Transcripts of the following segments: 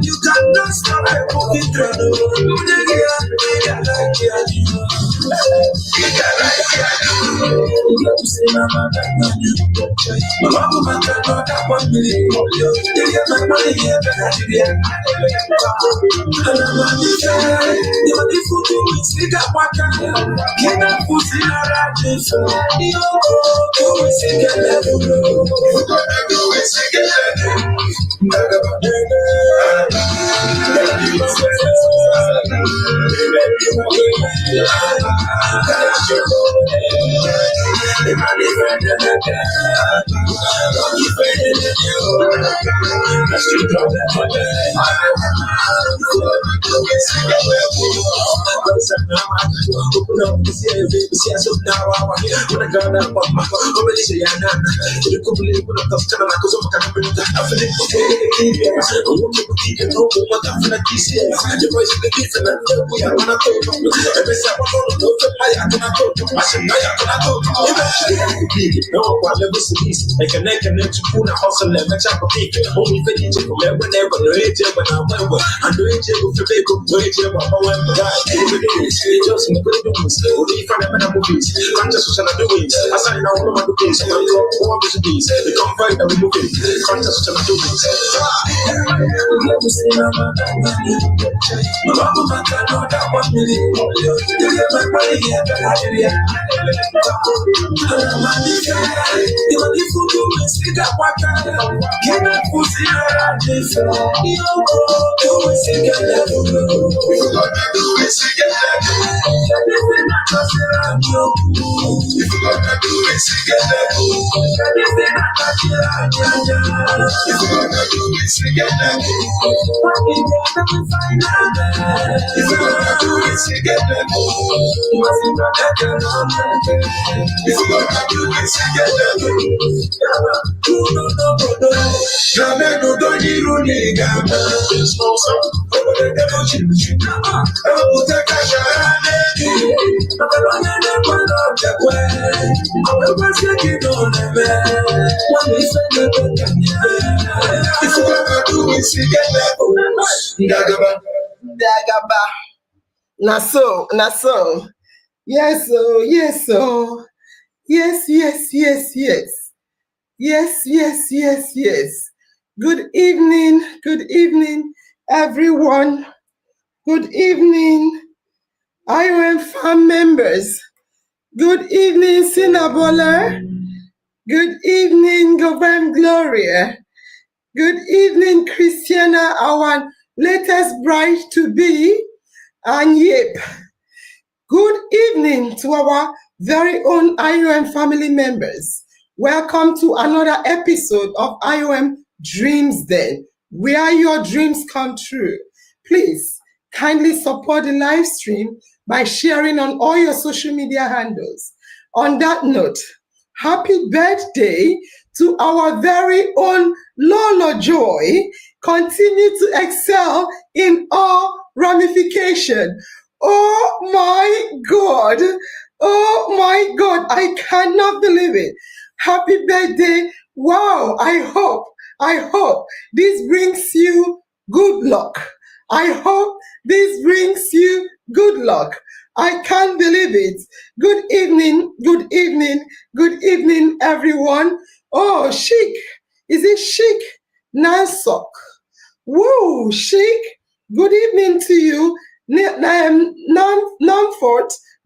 You cannot stop a moving train. Dagaba. Na so. Yes, oh, yes, oh. Yes. Good evening, everyone. Good evening, IOM fan members. Good evening, Sinabola. Good evening, Governor Gloria. Good evening, Christiana, our latest bride to be, and Yip. Good evening to our very own IOM family members. Welcome to another episode of IOM Dreams Den, where your dreams come true. Please kindly support the live stream by sharing on all your social media handles. On that note, happy birthday to our very own Lolo Joy. Continue to excel in all ramification. Oh my God, I cannot believe it. Happy birthday. Wow, I hope this brings you good luck. I hope this brings you good luck. I can't believe it. Good evening, everyone. Oh, Chic. Is it Chic? Nansok. Woo, Chic. Good evening to you. Namfort.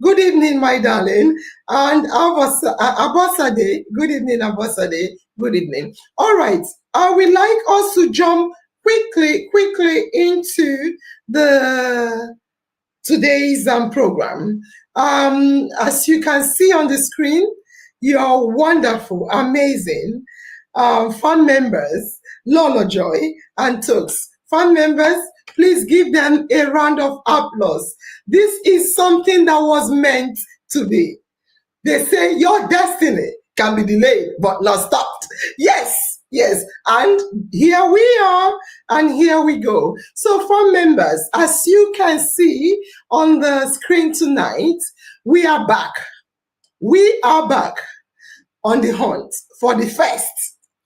good evening, my darling. And Abosade, good evening, Abosade, good evening. All right, I would like us to jump quickly into the today's program. As you can see on the screen, your wonderful, amazing fun members, Lolo Joy and Toks. Fun members, please give them a round of applause. This is something that was meant to be. They say your destiny can be delayed, but not stopped. Yes. And here we are, and here we go. So, for members, as you can see on the screen tonight, we are back. We are back on the hunt for the first.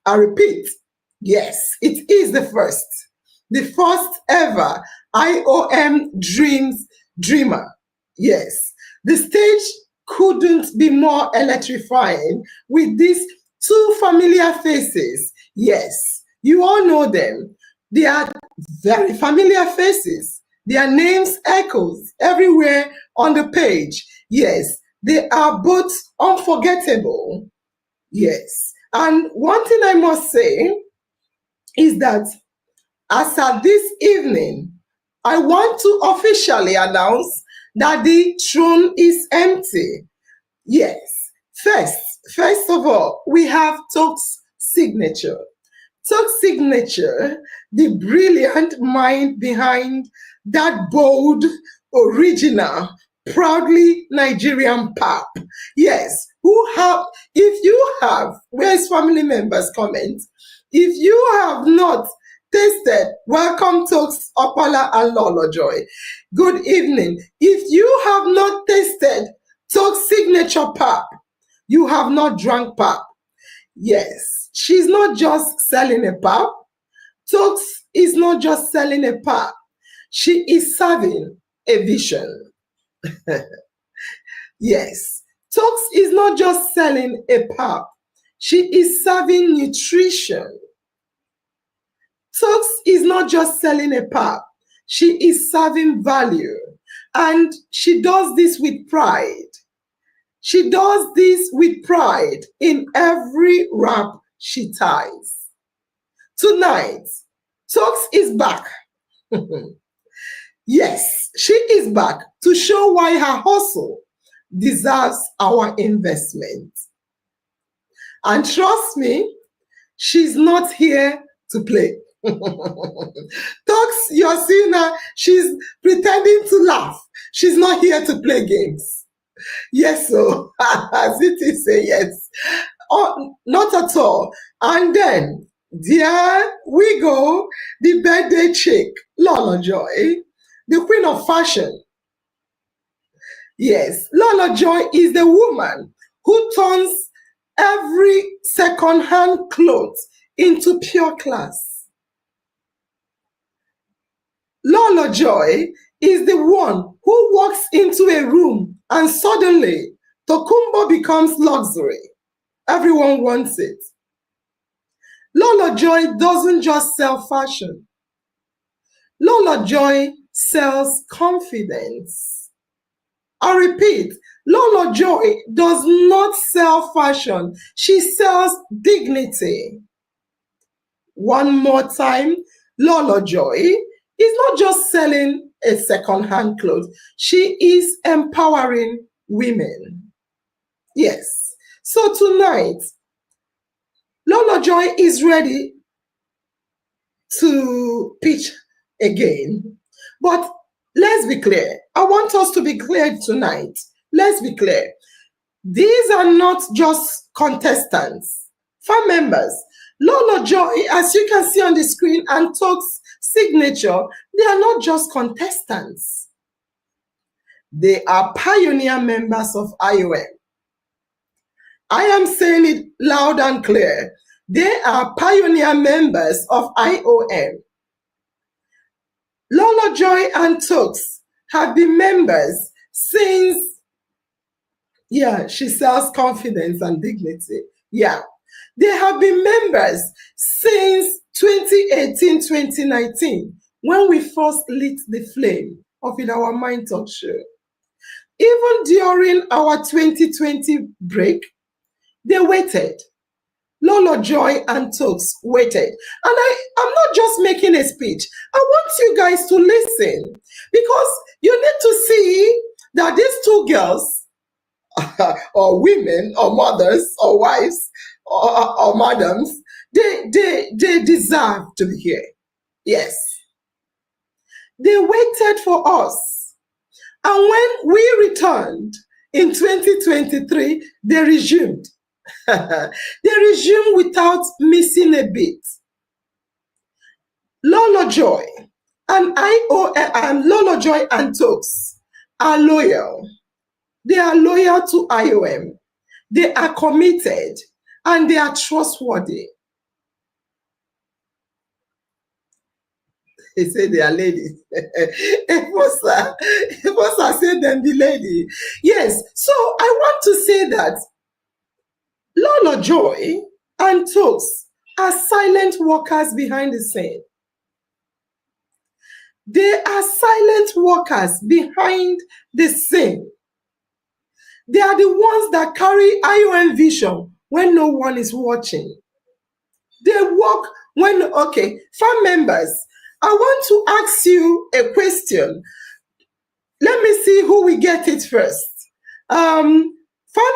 I repeat, yes, it is the first ever IOM Dreams Dreamer. Yes, the stage couldn't be more electrifying with these two familiar faces. Yes, you all know them. They are very familiar faces. Their names echoes everywhere on the page. Yes, they are both unforgettable. Yes. And one thing I must say is that as at this evening, I want to officially announce that the throne is empty. Yes. First of all, we have Toks' signature. Toks' signature, the brilliant mind behind that bold, original, proudly Nigerian pap. Yes, where's family members comment? If you have not tasted, welcome Toks, Opala and Lolo Joy. Good evening. If you have not tasted Toks' signature pap, you have not drunk pap. Yes, she's not just selling a pap. Toks is not just selling a pap. She is serving a vision. Yes, Toks is not just selling a pap. She is serving nutrition. Toks is not just selling a pap. She is serving value. And she does this with pride. She does this with pride in every wrap she ties. Tonight, Toks is back. Yes, she is back to show why her hustle deserves our investment. And trust me, she's not here to play. Toks, you're seeing her, she's pretending to laugh. She's not here to play games. Yes, so as it is a yes. Oh, not at all. And then, there we go, the birthday chick, Lolo Joy, the queen of fashion. Yes, Lolo Joy is the woman who turns every second-hand clothes into pure class. Lolo Joy is the one who walks into a room and suddenly Tokumbo becomes luxury. Everyone wants it. Lolo Joy doesn't just sell fashion. Lolo Joy sells confidence. I repeat, Lolo Joy does not sell fashion. She sells dignity. One more time, Lolo Joy is not just selling a second-hand clothes. She is empowering women. Yes. So tonight, Lolo Joy is ready to pitch again. But let's be clear. I want us to be clear tonight. Let's be clear. These are not just contestants, fan members. Lolo Joy, as you can see on the screen, and Toks' signature, they are not just contestants. They are pioneer members of IOM. I am saying it loud and clear. They are pioneer members of IOM. Lolo Joy and Toks have been members since, she sells confidence and dignity. They have been members since 2018-2019, when we first lit the flame of In Our Mind Talk Show. Even during our 2020 break, they waited. Lolo, Joy, and Toks waited. And I'm not just making a speech. I want you guys to listen because you need to see that these two girls, or women, or mothers, or wives, or madams, they deserve to be here. Yes. They waited for us. And when we returned in 2023, they resumed. They resumed without missing a beat. Lolo Joy and Lolo Joy and Toks are loyal. They are loyal to IOM. They are committed and they are trustworthy. He said they are ladies. Efosa said them the lady. Yes, so I want to say that Lolo Joy and Toks are silent workers behind the scene. They are silent workers behind the scene. They are the ones that carry IOM vision when no one is watching. They work when, okay, farm members, I want to ask you a question. Let me see who will get it first. Farm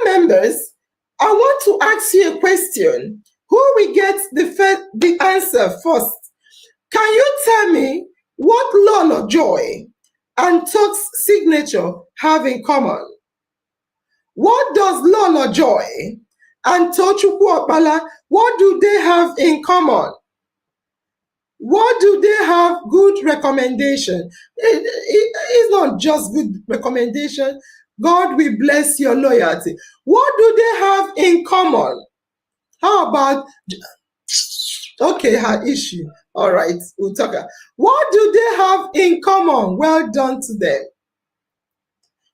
members, I want to ask you a question. Who will get the answer first? Can you tell me what Lolo Joy and Toks' signature have in common? What does Lolo Joy and Tochukwu Okpala, what do they have in common? What do they have good recommendation? It's not just good recommendation. God will bless your loyalty. What do they have in common? How about, okay, her issue. All right, we'll talk. What do they have in common? Well done to them.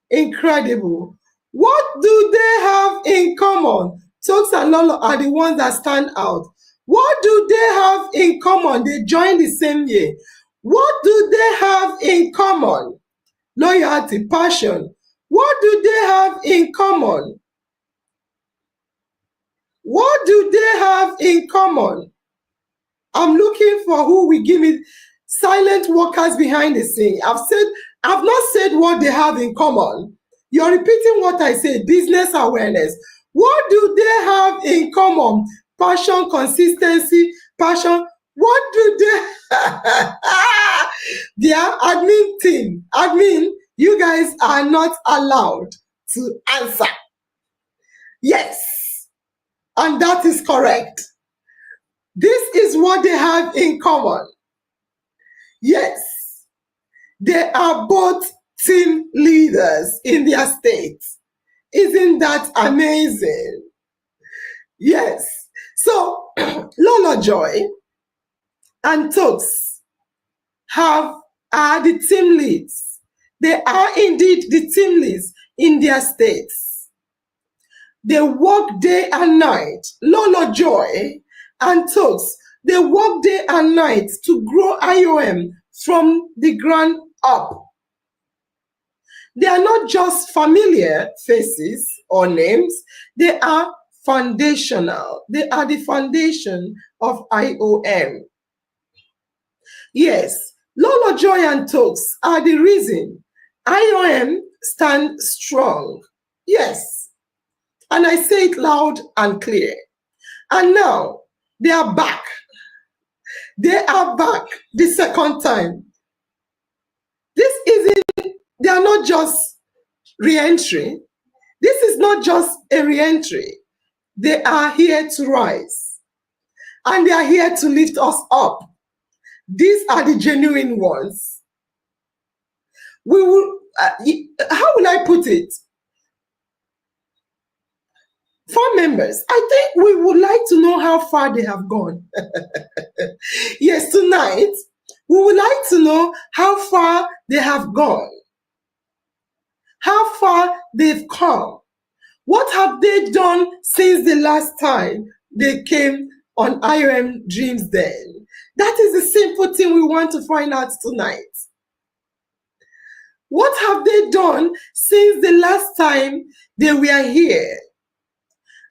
Incredible. What do they have in common? Toks and Lolo are the ones that stand out. What do they have in common? They joined the same year. What do they have in common? Loyalty, passion. What do they have in common? What do they have in common? I'm looking for who will give me silent workers behind the scene. I've not said what they have in common. You're repeating what I said, business awareness. What do they have in common? Passion, consistency, passion. What do they? Their admin team, you guys are not allowed to answer. Yes, and that is correct. This is what they have in common. Yes, they are both team leaders in their states. Isn't that amazing? Yes. So, Lolo Joy and Toks are the team leads. They are indeed the team leads in their states. They work day and night. Lolo Joy and Toks, they work day and night to grow IOM from the ground up. They are not just familiar faces or names, they are foundational. They are the foundation of IOM. Yes, Lolo Joy and Toks are the reason IOM stands strong. Yes, and I say it loud and clear. And now they are back. They are back the second time. They are not just re-entry. This is not just a re-entry. They are here to rise. And they are here to lift us up. These are the genuine ones. We will, how will I put it? Farm members, I think we would like to know how far they have gone. Yes, tonight, we would like to know how far they have gone. How far they've come. What have they done since the last time they came on IOM Dreams Den? That is the simple thing we want to find out tonight. What have they done since the last time they were here?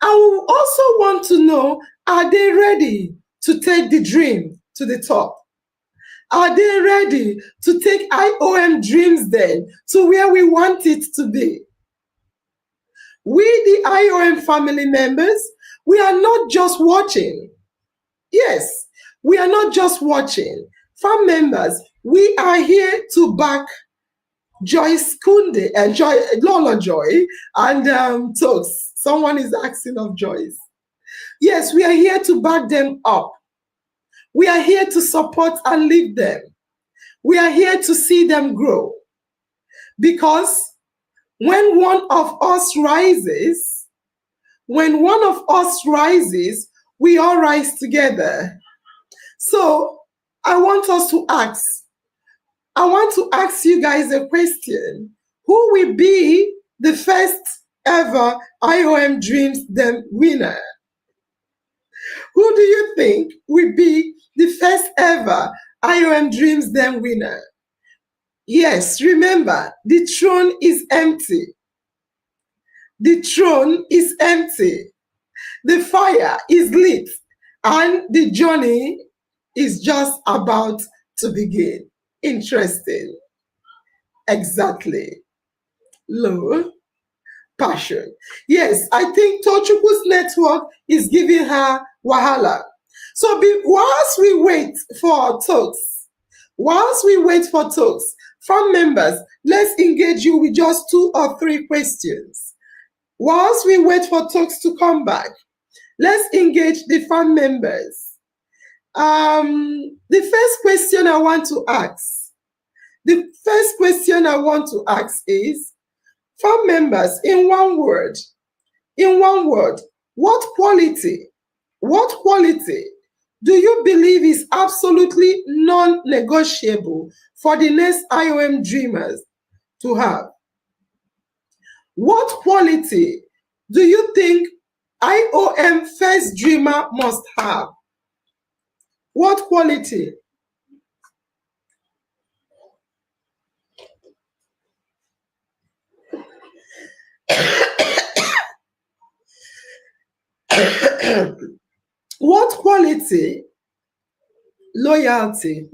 And we also want to know, are they ready to take the dream to the top? Are they ready to take IOM Dreams Den to where we want it to be? We, the IOM family members, we are not just watching. Yes, we are not just watching. Fam members, we are here to back Joyce Kunde and Lolo Joy and Toks. Someone is asking of Joyce. Yes, we are here to back them up. We are here to support and lead them. We are here to see them grow. Because when one of us rises, we all rise together. So I want to ask you guys a question. Who will be the first ever IOM Dreams Den winner? Who do you think will be the first ever IOM Dreams Den winner? Yes, remember, the throne is empty. The throne is empty. The fire is lit. And the journey is just about to begin. Interesting. Exactly. Low passion. Yes, I think Tochukwu's network is giving her wahala. So whilst we wait for Toks, fam members, let's engage you with just 2 or 3 questions. Whilst we wait for Toks to come back, let's engage the fam members. The first question I want to ask is, fam members, in one word, what quality do you believe is absolutely non-negotiable for the next IOM dreamers to have? What quality do you think IOM first dreamer must have? What quality? What quality? Loyalty.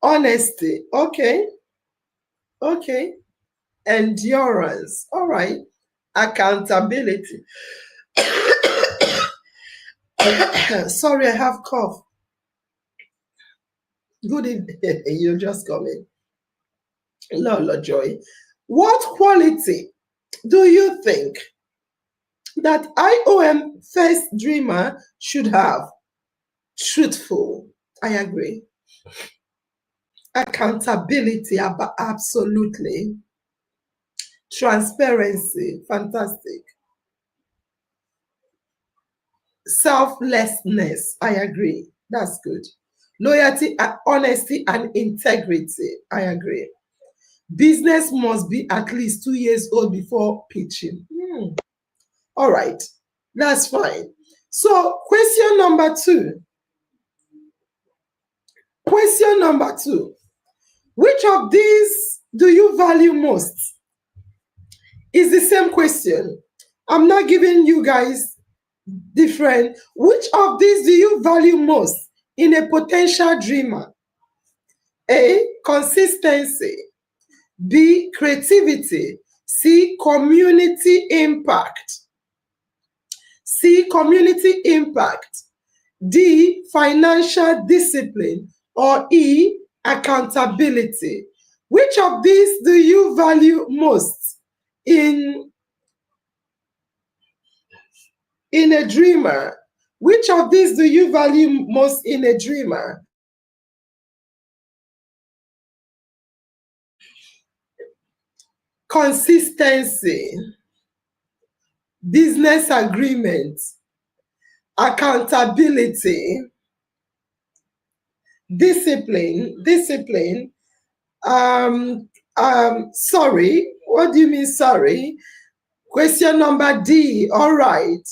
Honesty. Okay. Endurance. All right. Accountability. Sorry, I have cough. Good evening. You just come in. Lolo Joy. What quality do you think that IOM first dreamer should have? Truthful. I agree. Accountability. Absolutely. Transparency. Fantastic. Selflessness. I agree. That's good. Loyalty, honesty, and integrity. I agree. Business must be at least 2 years old before pitching. All right. That's fine. So question number 2. Which of these do you value most? It's the same question. I'm not giving you guys different. Which of these do you value most in a potential dreamer? A, consistency. B, creativity. C, community impact. D, financial discipline. Or E, accountability. Which of these do you value most in a dreamer? Which of these do you value most in a dreamer? Consistency, business agreement, accountability, discipline. Sorry, what do you mean sorry? Question number D. All right.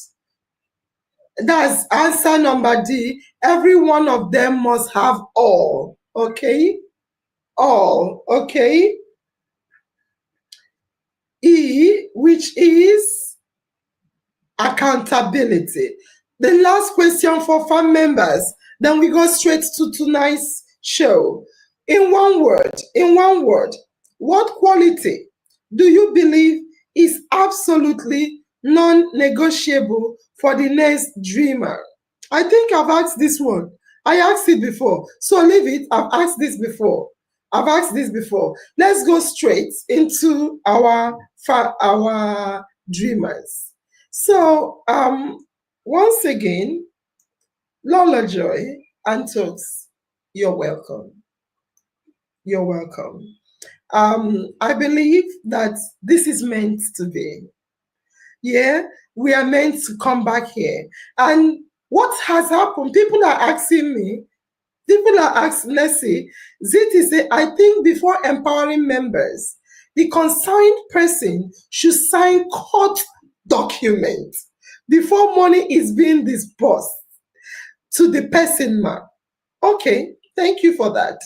That's answer number D. Every one of them must have all. Okay. All. Okay. E, which is accountability. The last question for farm members, then we go straight to tonight's show. In one word, what quality do you believe is absolutely non-negotiable for the next dreamer? I think I've asked this one. I asked it before. So leave it. I've asked this before. I've asked this before. Let's go straight into our dreamers. So once again, Lolo Joy and Toks, you're welcome. You're welcome. I believe that this is meant to be. Yeah, we are meant to come back here. And what has happened? People are asking me, let's see, Ziti say, I think before empowering members, the concerned person should sign court document before money is being disbursed to the person, ma. Okay, thank you for that.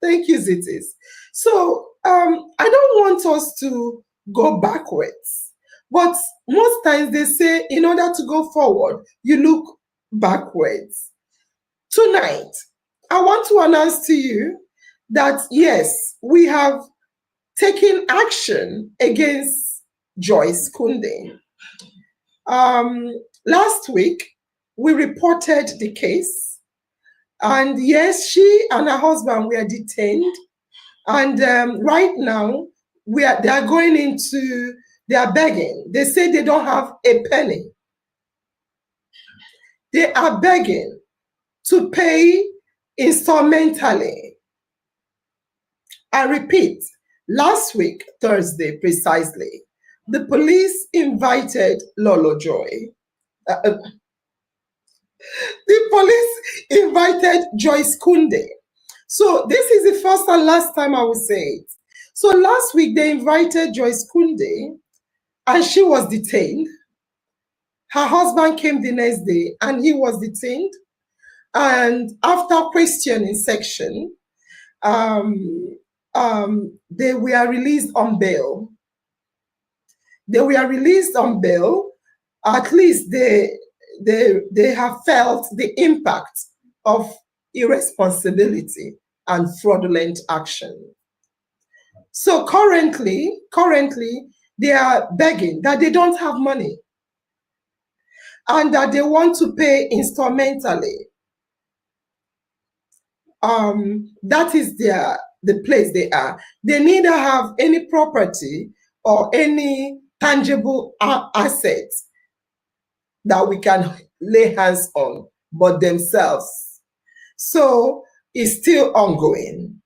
Thank you, Zitis. So I don't want us to go backwards, but most times they say in order to go forward, you look backwards. Tonight, I want to announce to you that yes, we have taken action against Joyce Kunde. Last week, we reported the case, and yes, she and her husband were detained, and right now they are going into, they are begging. They say they don't have a penny. They are begging to pay instrumentally. I repeat, last week, Thursday precisely, the police invited Lolo Joy. The police invited Joyce Kunde. So this is the first and last time I will say it. So last week they invited Joyce Kunde and she was detained. Her husband came the next day and he was detained. And after questioning section, they were released on bail. They were released on bail. At least they have felt the impact of irresponsibility and fraudulent action. So currently, they are begging that they don't have money and that they want to pay instrumentally. That is the place they are. They neither have any property or any tangible assets that we can lay hands on, but themselves. So it's still ongoing.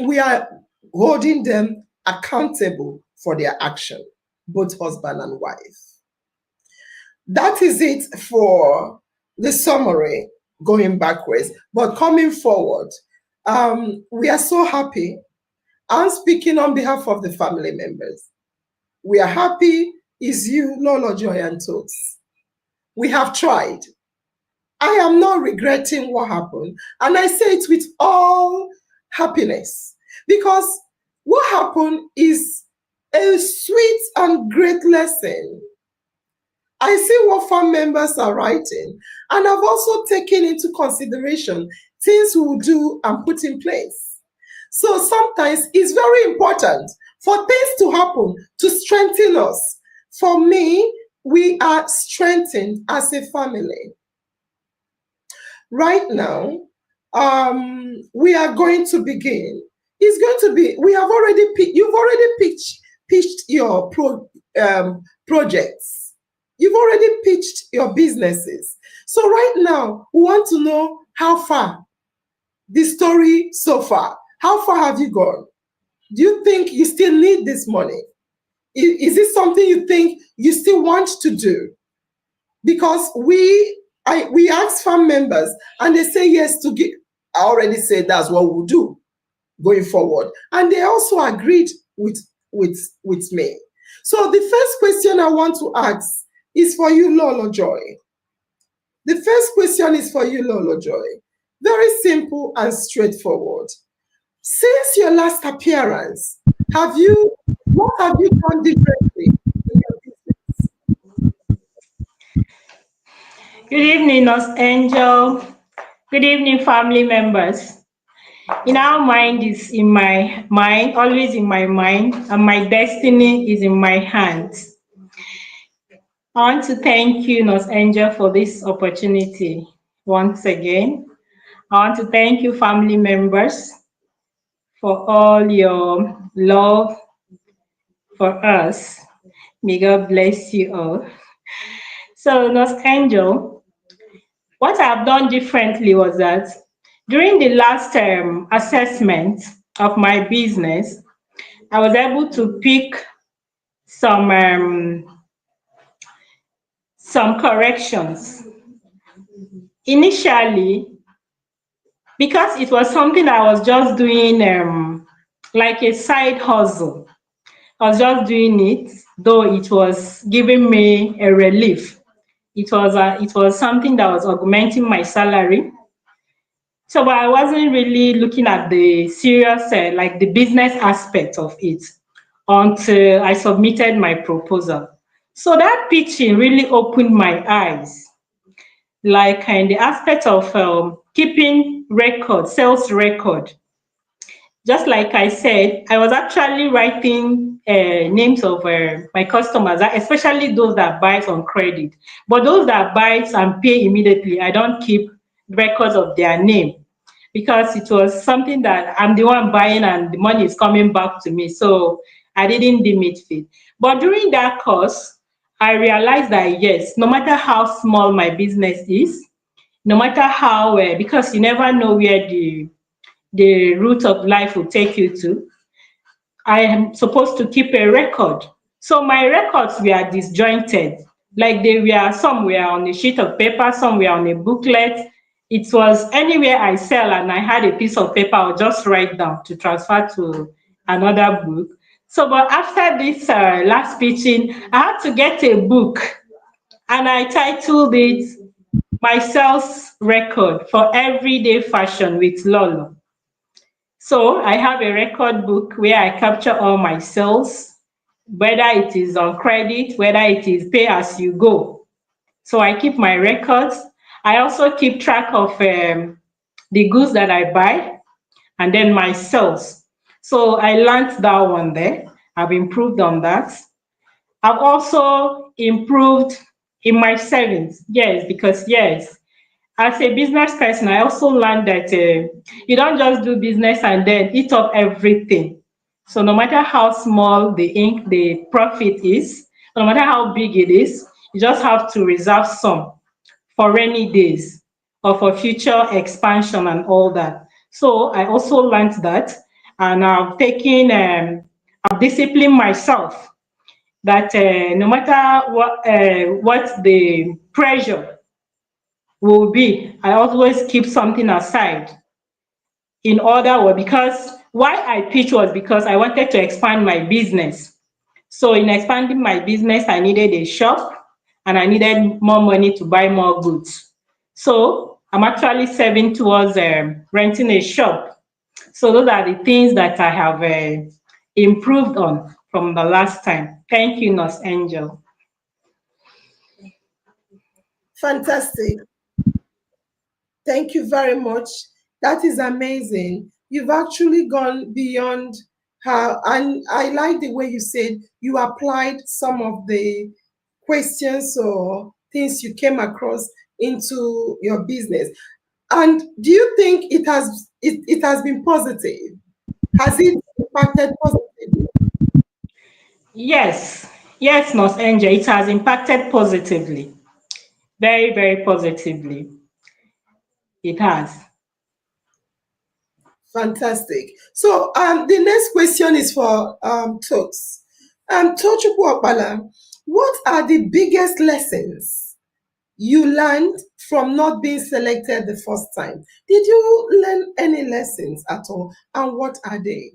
We are holding them accountable for their action, both husband and wife. That is it for the summary going backwards. But coming forward, we are so happy. I'm speaking on behalf of the family members. We are happy is you, Lolo Joy and Toks. We have tried. I am not regretting what happened. And I say it with all happiness because what happened is a sweet and great lesson. I see what farm members are writing, and I've also taken into consideration things we will do and put in place. So sometimes it's very important for things to happen to strengthen us. For me, we are strengthened as a family. Right now, we are going to begin. It's going to be, you've already pitched your projects. You've already pitched your businesses. So right now, we want to know how far the story so far. How far have you gone? Do you think you still need this money? Is this something you think you still want to do? Because we ask farm members and they say yes to give. I already said that's what we'll do going forward. And they also agreed with me. So the first question I want to ask is for you, Lolo Joy. The first question is for you, Lolo Joy. Very simple and straightforward. Since your last appearance, what have you done differently in your business? Good evening, Nurse Angel. Good evening, family members. In our mind is in my mind, always in my mind, and my destiny is in my hands. I want to thank you, Nurse Angel, for this opportunity once again. I want to thank you, family members, for all your love for us. May God bless you all. So, Nurse Angel, what I've done differently was that during the last assessment of my business, I was able to pick some some corrections. Initially, because it was something I was just doing like a side hustle. I was just doing it, though it was giving me a relief. It was something that was augmenting my salary. So, but I wasn't really looking at the serious, like the business aspect of it until I submitted my proposal. So that pitching really opened my eyes, like in the aspect of keeping record, sales record. Just like I said, I was actually writing names of my customers, especially those that buy on credit. But those that buy and pay immediately, I don't keep records of their name because it was something that I'm the one buying and the money is coming back to me. So I didn't deem it fit. But during that course, I realized that yes, no matter how small my business is, no matter how, because you never know where the route of life will take you to, I am supposed to keep a record. So my records were disjointed. Like they were, some were on a sheet of paper, some were on a booklet. It was anywhere I sell and I had a piece of paper, I'll just write down to transfer to another book. So, but after this last pitching, I had to get a book and I titled it My Sales Record for Everyday Fashion with Lolo. So I have a record book where I capture all my sales, whether it is on credit, whether it is pay as you go. So I keep my records. I also keep track of the goods that I buy and then my sales. So I learned that one there. I've improved on that. I've also improved in my savings. Yes, because yes, as a business person, I also learned that you don't just do business and then eat up everything. So no matter how small the profit is, no matter how big it is, you just have to reserve some for rainy days or for future expansion and all that. So I also learned that, and I've disciplined myself that no matter what the pressure will be, I always keep something aside in order, or because why I pitch was because I wanted to expand my business. So in expanding my business, I needed a shop and I needed more money to buy more goods. So I'm actually saving towards renting a shop. So those are the things that I have improved on from the last time. Thank you, Nurse Angel. Fantastic. Thank you very much. That is amazing. You've actually gone beyond how, and I like the way you said you applied some of the questions or things you came across into your business. And do you think it has been positive? Has it impacted positively? Yes, yes, Nurse Angel, it has impacted positively, very, very positively. It has. Fantastic. So the next question is for Toks. Tochukwu Okpala, what are the biggest lessons you learned from not being selected the first time? Did you learn any lessons at all? And what are they?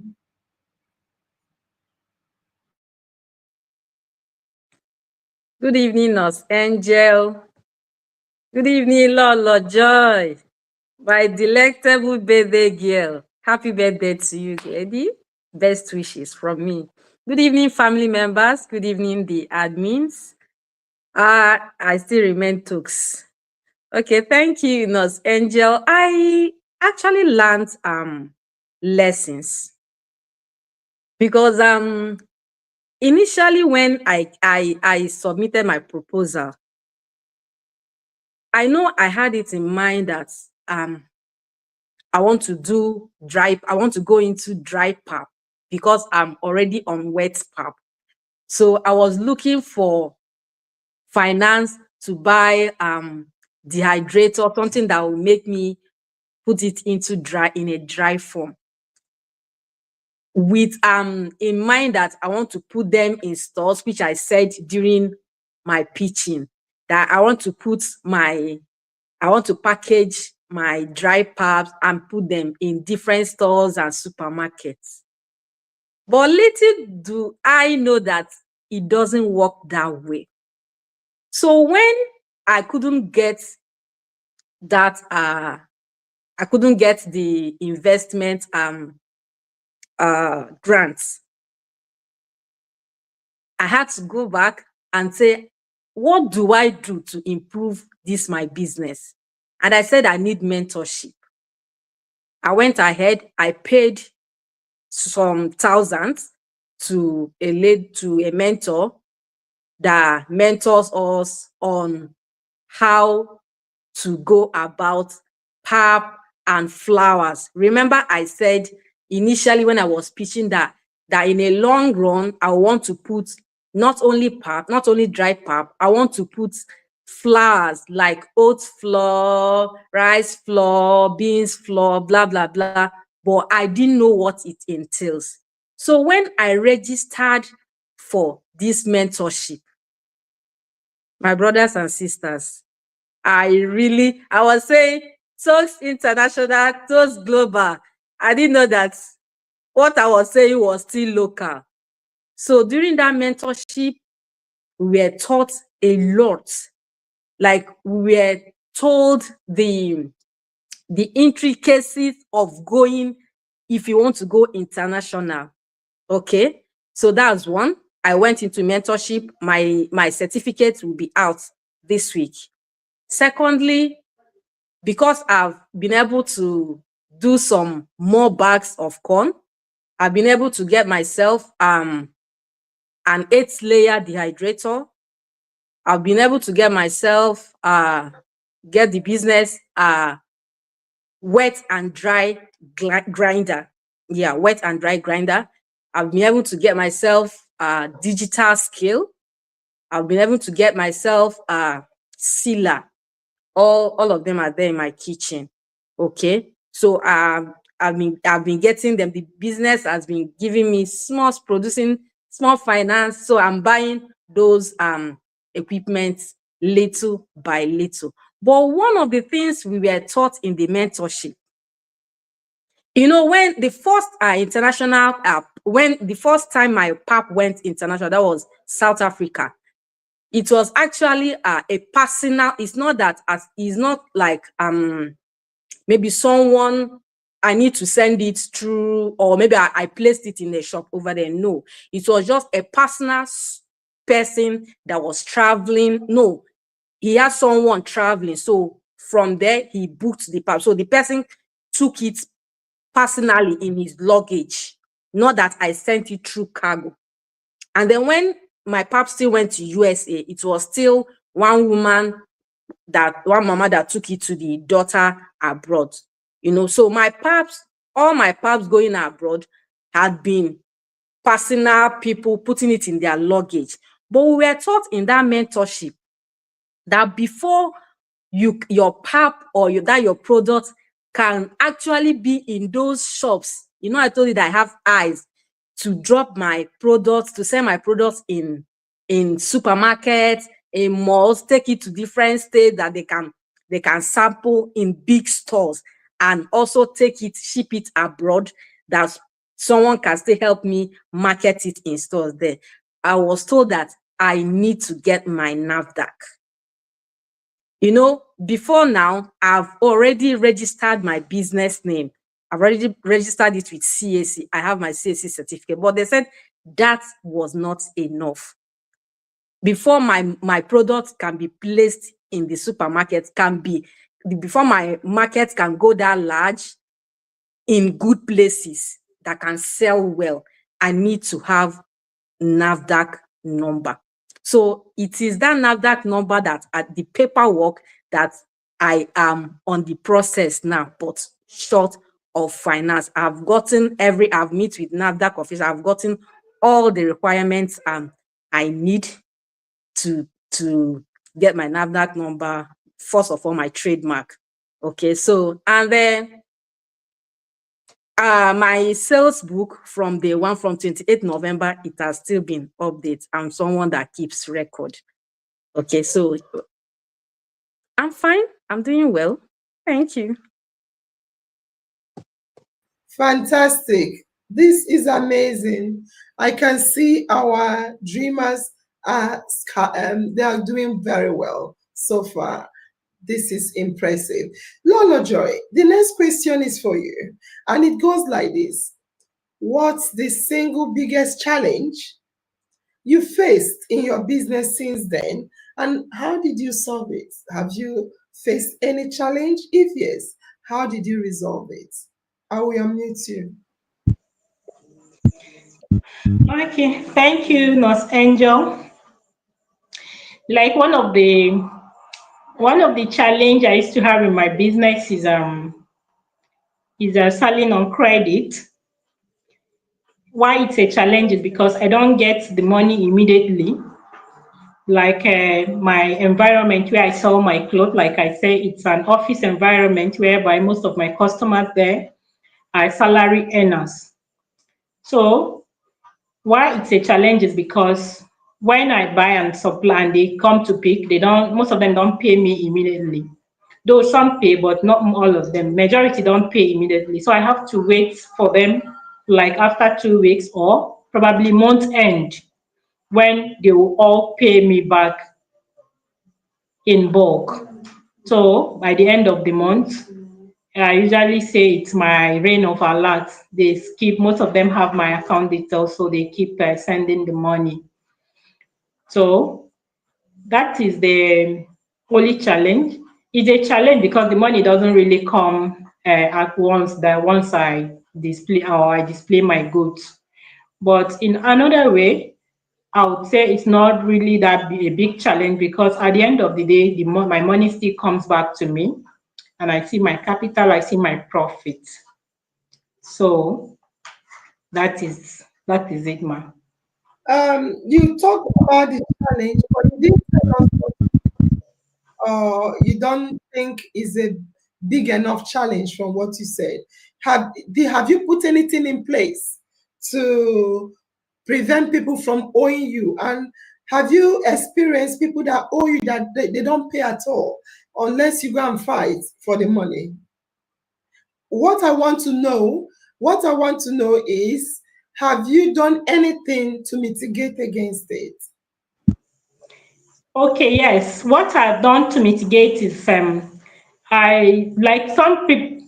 Good evening, Nurse Angel. Good evening, Lolo Joy. My delectable birthday girl. Happy birthday to you, lady. Best wishes from me. Good evening, family members. Good evening, the admins. I still remain Toks. Okay, thank you, Nurse Angel. I actually learned lessons because initially when I submitted my proposal, I know I had it in mind that I want to go into dry pap because I'm already on wet pap. So I was looking for finance to buy dehydrator, something that will make me put it into in a dry form. With in mind that I want to put them in stores, which I said during my pitching, that I want to package my dry paps and put them in different stores and supermarkets. But little do I know that it doesn't work that way. So when I couldn't get that, I couldn't get the investment grants, I had to go back and say, what do I do to improve this my business? And I said I need mentorship. I went ahead, I paid some thousands to a mentor that mentors us on how to go about pap and flowers. Remember, I said initially when I was pitching that in a long run, I want to put not only pap, not only dry pap, I want to put flowers like oat flour, rice flour, beans flour, blah, blah, blah. But I didn't know what it entails. So when I registered for this mentorship, my brothers and sisters, I was saying Toks International, Toks Global. I didn't know that what I was saying was still local. So during that mentorship, we were taught a lot. Like we were told the intricacies of going if you want to go international. Okay, so that's one. I went into mentorship. My certificate will be out this week. Secondly, because I've been able to do some more bags of corn, I've been able to get myself an 8-layer dehydrator. I've been able to get myself get the business wet and dry grinder. Yeah, wet and dry grinder. I've been able to get myself digital scale. I've been able to get myself sealer. All of them are there in my kitchen. Okay, so I've been getting them. The business has been giving me producing small finance, so I'm buying those equipment little by little. But one of the things we were taught in the mentorship, when the first international when the first time my pap went international, that was South Africa. It was actually a personal. It's not like maybe someone I need to send it through, or maybe I placed it in a shop over there. No, it was just a personal person that was traveling. No, he had someone traveling. So from there, he booked the pap. So the person took it personally in his luggage, not that I sent it through cargo. And then when my pap still went to USA, it was still one mama that took it to the daughter abroad. So all my paps going abroad had been personal people putting it in their luggage. But we were taught in that mentorship that before your pap or your product can actually be in those shops. I told you that I have eyes to drop my products, to sell my products in supermarkets, in malls, take it to different states that they can sample in big stores, and also ship it abroad, that someone can still help me market it in stores there. I was told that I need to get my NAFDAC. You know, before now, I've already registered my business name. I've already registered it with CAC. I have my CAC certificate, but they said that was not enough. Before my product can be placed in the supermarket, before my market can go that large in good places that can sell well, I need to have NAFDAC number. So it is that NAFDAC number that at the paperwork that I am on the process now, but short of finance. I've met with NAFDAC officer, I've gotten all the requirements I need to get my NAFDAC number, first of all, my trademark. Okay, so, and then my sales book from day one, from 28th November, it has still been updated. I'm someone that keeps record. Okay, so I'm fine. I'm doing well. Thank you. Fantastic. This is amazing. I can see our dreamers they are doing very well so far. This is impressive. Lolo Joy, the next question is for you. And it goes like this. What's the single biggest challenge you faced in your business since then? And how did you solve it? Have you faced any challenge? If yes, how did you resolve it? I will unmute you. Okay, thank you, Nurse Angel. Like one of the challenge I used to have in my business is selling on credit. Why it's a challenge is because I don't get the money immediately. Like my environment where I sell my clothes, like I say, it's an office environment whereby most of my customers there are salary earners. So why it's a challenge is because when I buy and supply and they come to pick, most of them don't pay me immediately. Though some pay, but not all of them. Majority don't pay immediately. So I have to wait for them like after 2 weeks or probably month end when they will all pay me back in bulk. So by the end of the month, I usually say it's my reign of alert. Most of them have my account details, so they keep sending the money. So that is the only challenge. It's a challenge because the money doesn't really come at once. That once I display my goods, but in another way, I would say it's not really a big challenge because at the end of the day, my money still comes back to me, and I see my capital, I see my profit. So that is it, ma. You talked about the challenge, but you didn't tell us you don't think is a big enough challenge from what you said. Have you put anything in place to prevent people from owing you? And have you experienced people that owe you that they don't pay at all unless you go and fight for the money? What I want to know is, have you done anything to mitigate against it? Okay, yes. What I've done to mitigate is I like some people.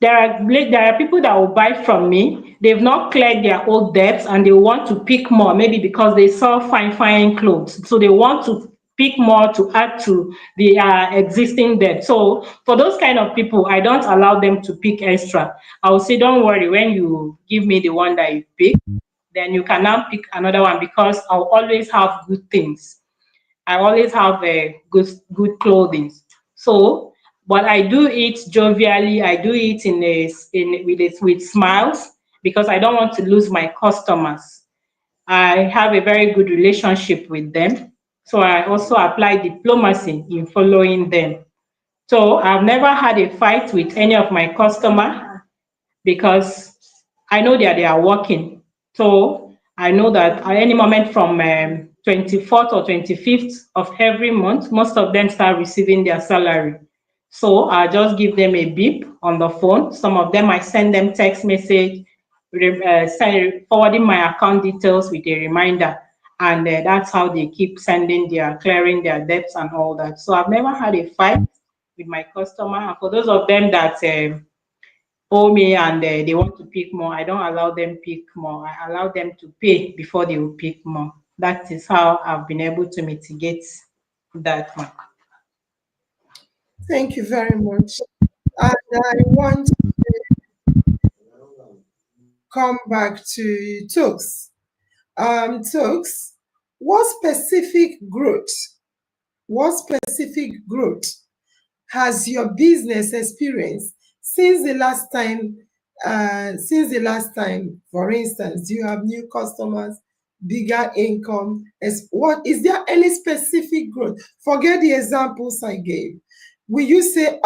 There are people that will buy from me. They've not cleared their old debts and they want to pick more, maybe because they sell fine clothes. So they want to pick more to add to the existing debt. So for those kind of people, I don't allow them to pick extra. I will say, don't worry, when you give me the one that you pick, then you can now pick another one because I'll always have good things. I always have a good clothing. So, but I do it jovially. I do it with smiles because I don't want to lose my customers. I have a very good relationship with them. So I also apply diplomacy in following them. So I've never had a fight with any of my customer because I know that they are working. So I know that at any moment from 24th or 25th of every month, most of them start receiving their salary. So I just give them a beep on the phone. Some of them I send them text message, forwarding my account details with a reminder. and that's how they keep clearing their debts and all that. So I've never had a fight with my customer. And for those of them that owe me and they want to pick more, I don't allow them pick more. I allow them to pay before they will pick more. That is how I've been able to mitigate that one. Thank you very much. And I want to come back to Toks. Toks, what specific growth has your business experienced since the last time? For instance, do you have new customers, bigger income? What is there any specific growth? Forget the examples I gave. Will you say,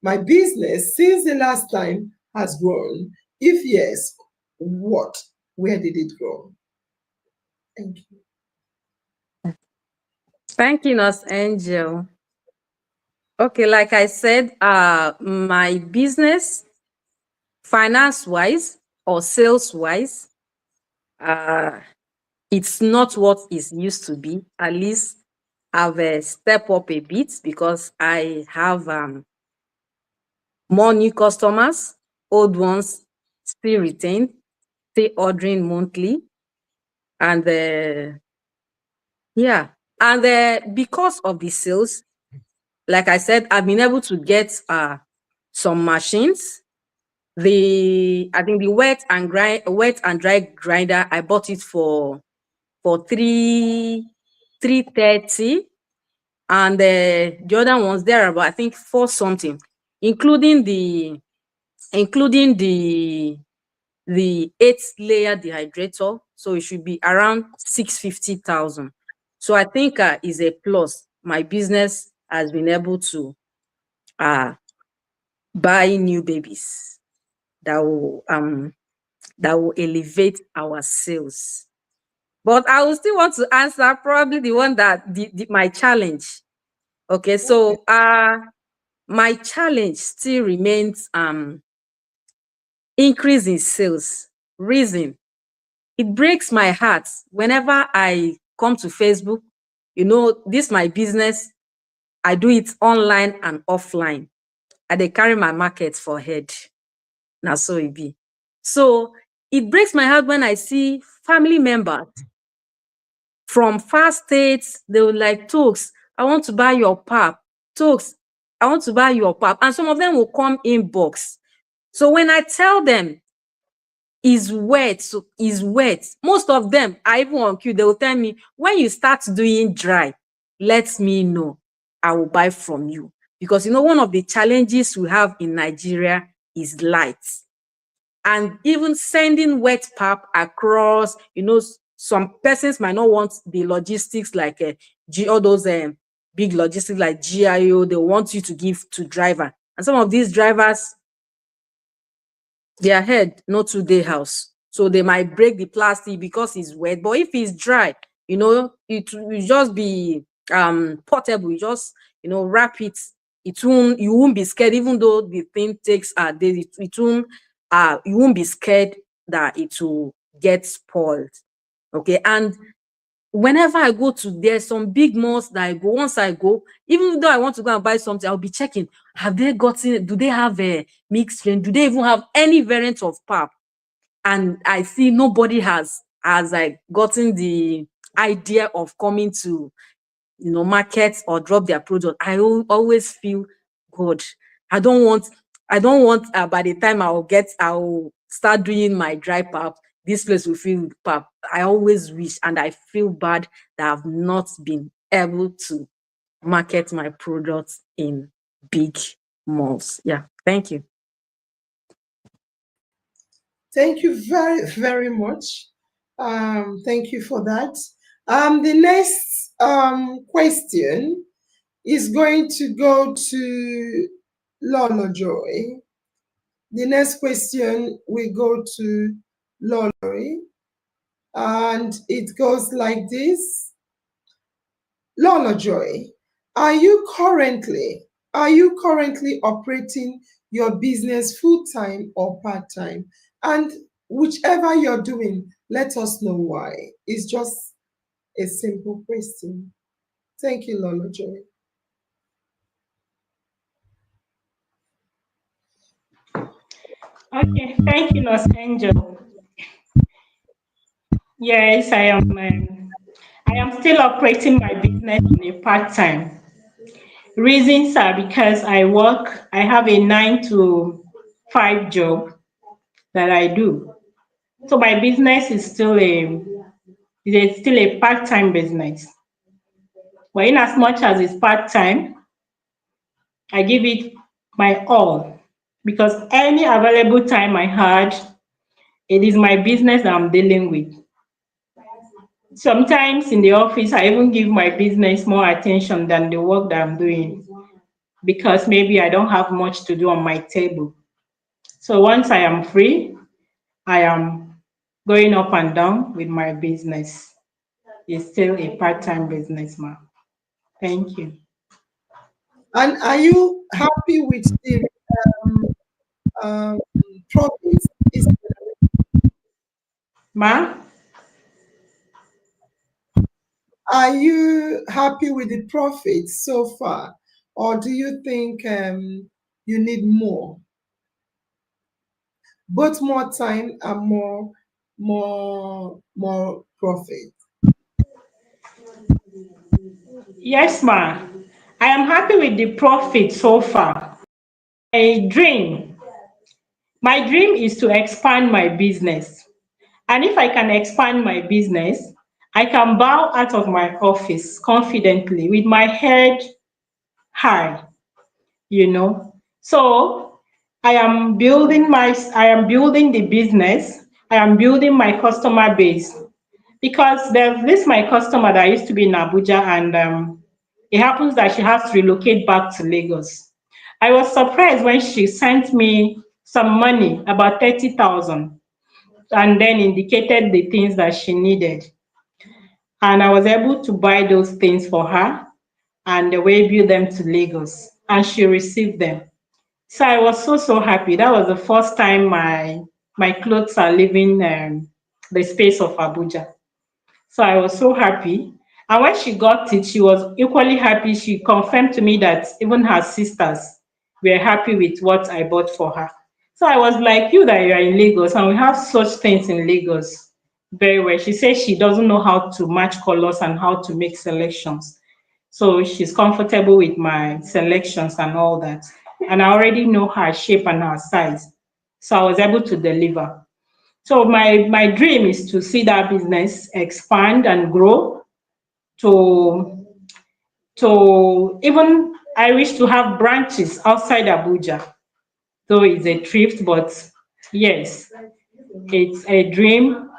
my business since the last time has grown? If yes, what? Where did it grow? Thank you. Thank you, Nurse Angel. Okay, like I said, my business, finance-wise or sales-wise, it's not what it used to be. At least I've stepped up a bit because I have more new customers, old ones still retained, still ordering monthly. And yeah, and because of the sales, like I said, I've been able to get some machines. I think the wet and dry grinder, I bought it for 330, and the other ones there are about, I think, 4 something, including the 8-layer dehydrator. So it should be around 650,000. So I think is a plus. My business has been able to buy new babies that will elevate our sales. But I will still want to answer probably the one that my challenge. Okay, so my challenge still remains increase in sales. Reason, it breaks my heart whenever I come to Facebook. This my business. I do it online and offline. I dey carry my market for head. Now so it be. So it breaks my heart when I see family members from far states. They will like, Toks, I want to buy your pap. Toks, I want to buy your pap. And some of them will come inbox. So when I tell them is wet, so is wet, most of them are even on queue. They will tell me, when you start doing dry, let me know. I will buy from you. Because one of the challenges we have in Nigeria is light. And even sending wet pap across, some persons might not want the logistics like all those big logistics like GIO. They want you to give to driver. And some of these drivers, their head not to their house. So they might break the plastic because it's wet. But if it's dry, it will just be portable. You just, wrap it. You won't be scared, even though the thing takes days. You won't be scared that it will get spoiled. Okay. And whenever I go to, there's some big malls that I go. Once I go, even though I want to go and buy something, I'll be checking. Do they have a mixed strain? Do they even have any variant of pap? And I see nobody has like gotten the idea of coming to, market or drop their product. I always feel good. I don't want by the time I'll start doing my dry pap, this place will fill with pap. I always wish, and I feel bad that I've not been able to market my products in big malls. Yeah, thank you. Thank you very, very much. Thank you for that. The next question is going to go to Lolo Joy. The next question will go to Lolo, and it goes like this. Lolo Joy, are you currently operating your business full-time or part-time? And whichever you're doing, let us know why. It's just a simple question. Thank you, Lolo Joy. Okay, thank you, Nurse Angel. Yes, I am still operating my business on a part-time. Reasons are because I have a 9 to 5 job that I do. So my business is still a part-time business. But in as much as it's part-time, I give it my all because any available time I had, it is my business that I'm dealing with. Sometimes in the office, I even give my business more attention than the work that I'm doing because maybe I don't have much to do on my table. So once I am free, I am going up and down with my business. It's still a part-time business, ma'am. Thank you. And are you happy with the um, profits? Ma? Are you happy with the profits so far, or do you think you need more? Both more time and more profit. Yes, ma. I am happy with the profit so far. My dream, my dream is to expand my business. And if I can expand my business, I can bow out of my office confidently with my head high, you know. So I am building the business, I am building my customer base because there's this my customer that used to be in Abuja and it happens that she has to relocate back to Lagos. I was surprised when she sent me some money, about 30,000, and then indicated the things that she needed. And I was able to buy those things for her and waybill them to Lagos, and she received them. So I was so happy. That was the first time my clothes are leaving the space of Abuja. So I was so happy. And when she got it, she was equally happy. She confirmed to me that even her sisters were happy with what I bought for her. So I was like, you that you are in Lagos and we have such things in Lagos very well. She says she doesn't know how to match colors and how to make selections. So she's comfortable with my selections and all that. And I already know her shape and her size. So I was able to deliver. So my dream is to see that business expand and grow to even I wish to have branches outside Abuja. Though it's a thrift, but yes, it's a dream.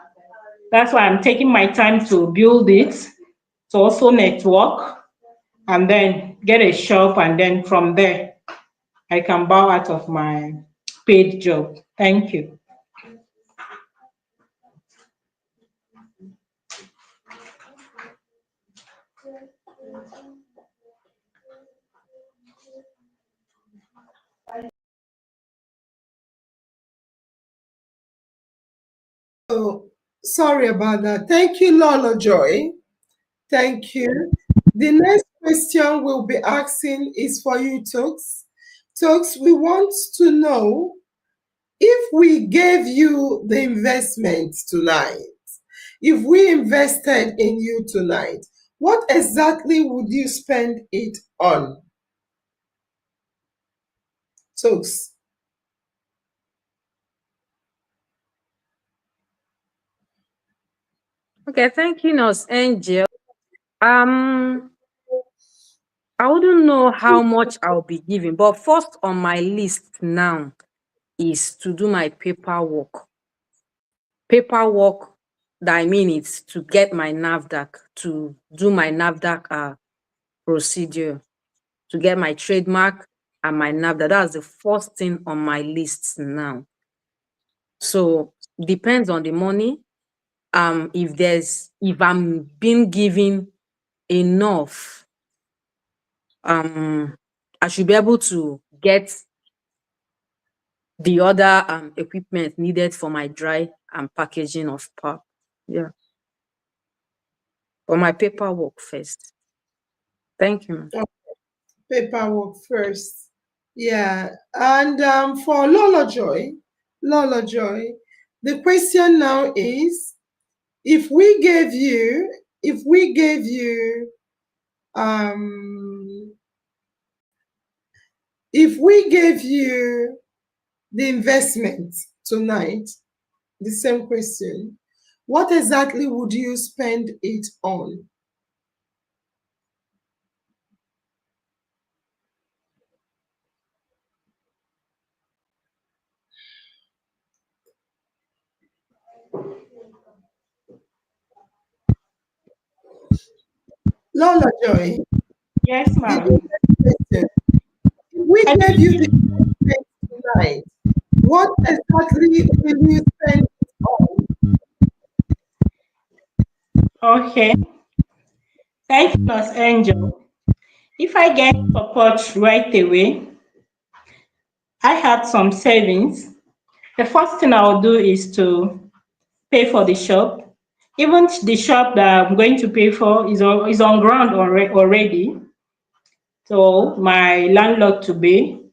That's why I'm taking my time to build it, to also network and then get a shop, and then from there I can bow out of my paid job. Thank you. Oh, sorry about that. Thank you, Lolo Joy. Thank you. The next question we'll be asking is for you, Toks. Toks, we want to know if we gave you the investment tonight, if we invested in you tonight, what exactly would you spend it on? Toks. Okay, thank you, Nurse Angel. Um, I wouldn't know how much I'll be giving, but first on my list now is to do my paperwork. Paperwork that I mean it's to get my NAFDAC, to do my NAFDAC procedure, to get my trademark and my NAFDAC. That's the first thing on my list now. So depends on the money. If I'm being given enough, I should be able to get the other equipment needed for my dry and packaging of pulp. Yeah. or my paperwork first. Thank you. Paperwork first. Yeah. And for Lolo Joy, the question now is, if we gave you um if we gave you the investment tonight, the same question, what exactly would you spend it on? Lola Joy, Yes, the ma'am. question, if we gave you the investment tonight, what exactly will you spend it on? Okay. Thank you, Nurse Angel. If I get support right away, I had some savings. The first thing I'll do is to pay for the shop. Even the shop that I'm going to pay for is on ground already. So my landlord to be,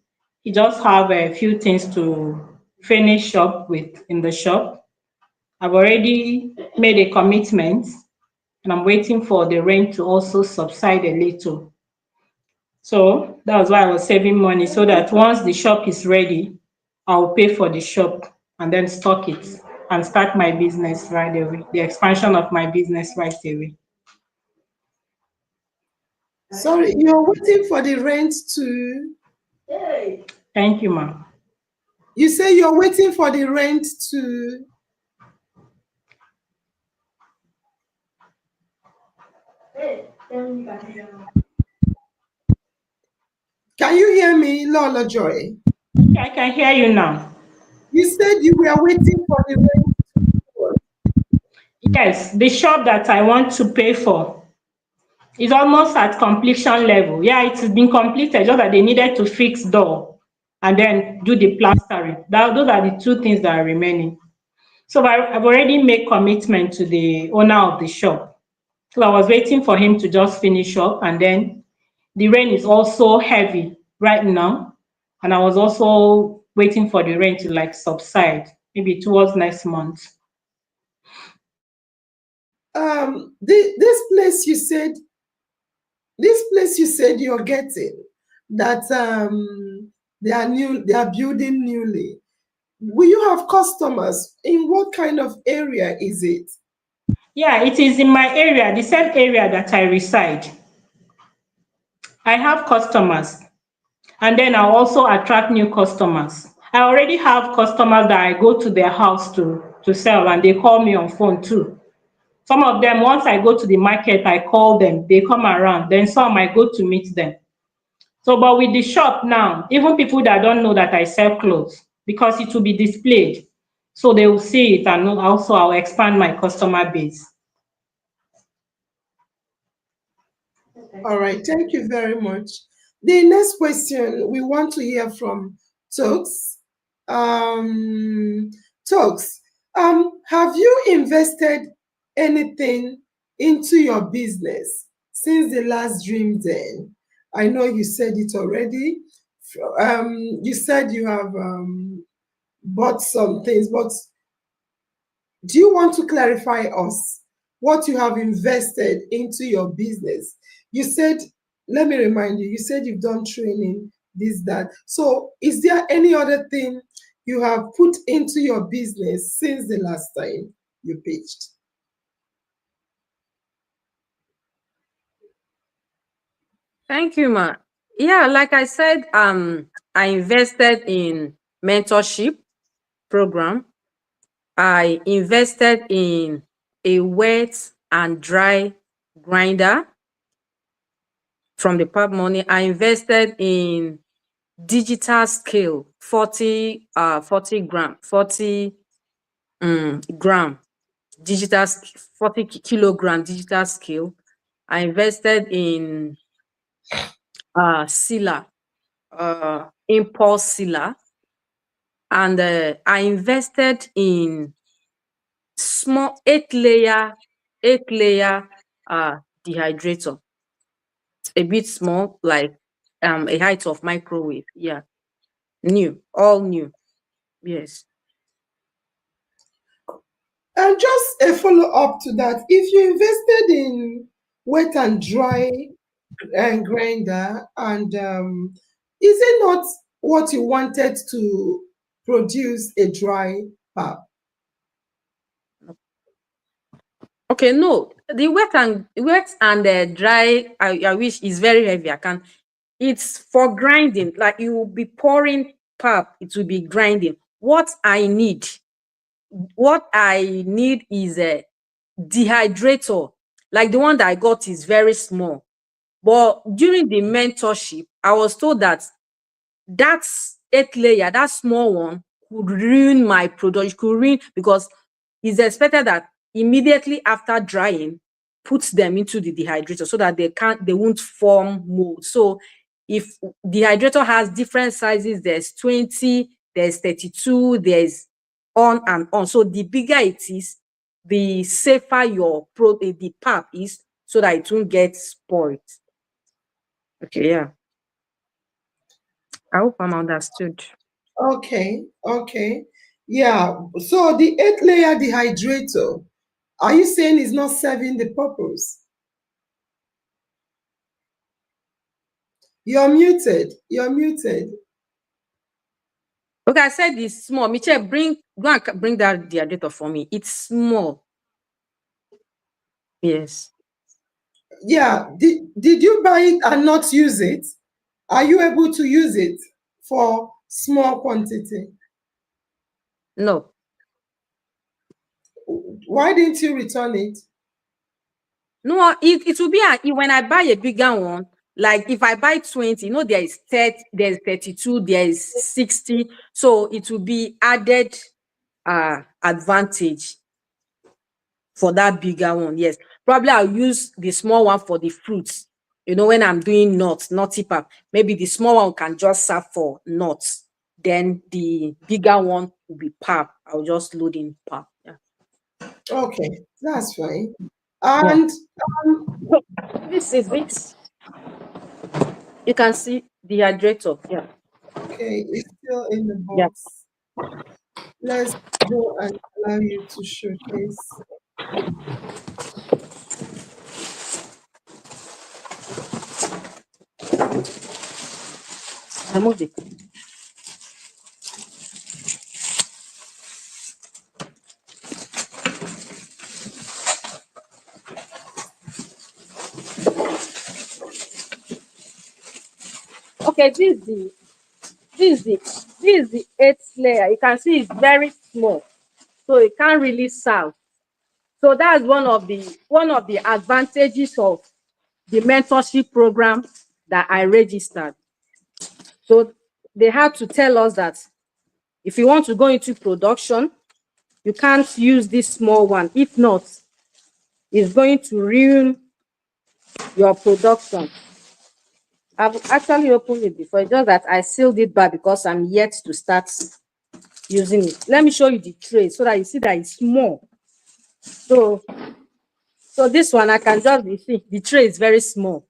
he just have a few things to finish up with in the shop. I've already made a commitment and I'm waiting for the rent to also subside a little. So that was why I was saving money so that once the shop is ready, I'll pay for the shop and then stock it and start my business right away, the expansion of my business right away. Sorry, you're waiting for the rent to, Thank you, ma'am. you say you're waiting for the rent to, can you hear me, Lola Joy? I can hear you now. You said you were waiting for the rent to, Yes, the shop that I want to pay for is almost at completion level. Yeah, it's been completed, just that they needed to fix door and then do the plastering. Those are the two things that are remaining. So I've already made commitment to the owner of the shop. So I was waiting for him to just finish up, and then the rain is also heavy right now. And I was also waiting for the rain to like subside, maybe towards next month. this place you said, you're getting, that they are building newly. Will you have customers? In what kind of area is it? Yeah, it is in my area, the same area that I reside. I have customers, and then I'll also attract new customers. I already have customers that I go to their house to sell, and they call me on phone too. Some of them, once I go to the market, I call them, they come around. Then some I go to meet them. So, but with the shop now, even people that don't know that I sell clothes, because it will be displayed, so they will see it, and also I'll expand my customer base. All right, thank you very much. The next question we want to hear from Toks. Um, Toks, have you invested anything into your business since the last Dream Den? I know you said it already. You said you have bought some things, but do you want to clarify us what you have invested into your business? You said, let me remind you, you said you've done training, this, that. So is there any other thing you have put into your business since the last time you pitched? Thank you, ma. Yeah, like I said, I invested in mentorship program. I invested in a wet and dry grinder from the pub money. I invested in digital scale, 40 gram, 40 gram digital, 40 kilogram digital scale. I invested in sealer, impulse sealer, and I invested in small 8 layer dehydrator. It's a bit small, like a height of microwave. Yeah, new, all new. Yes. And just a follow up to that, if you invested in wet and dry grinder, and is it not what you wanted to produce a dry pap? Okay, no, the wet and dry. I wish is very heavy. I can. It's for grinding. Like you will be pouring pap. It will be grinding. What I need is a dehydrator. Like the one that I got is very small. But during the mentorship, I was told that that 8 layer, that small one, could ruin my product. It could ruin because it's expected that immediately after drying, puts them into the dehydrator so that they won't form mold. So if dehydrator has different sizes, there's 20, there's 32, there's on and on. So the bigger it is, the safer the pap is, so that it won't get spoiled. Okay, yeah. I hope I'm understood. Okay, okay. Yeah. So the 8 layer dehydrator, are you saying is not serving the purpose? You're muted. You're muted. Okay, I said it's small. Michelle, go and bring that dehydrator for me. It's small. Yes. Yeah. Did you buy it and not use it? Are you able to use it for small quantity? No. Why didn't you return it? No, it will be when I buy a bigger one, like if I buy 20, there is 30, there's 32, there is 60. So it will be added advantage for that bigger one. Yes. Probably I'll use the small one for the fruits. When I'm doing nutty pap, maybe the small one can just serve for nuts. Then the bigger one will be pap. I'll just load in pap. Yeah. Okay, that's fine. Yeah. And This is it. You can see the hydrator. Yeah. okay, it's still in the Yeah. box. Let's go and allow you to showcase. Remove it. Okay, this is the 8th layer. You can see it's very small, so it can't really serve. So that's one of the advantages of the mentorship program that I registered. So they had to tell us that if you want to go into production, you can't use this small one. If not, it's going to ruin your production. I've actually opened it before, it's just that I sealed it back because I'm yet to start using it. Let me show you the tray so that you see that it's small. So this one I can just, you see, the tray is very small.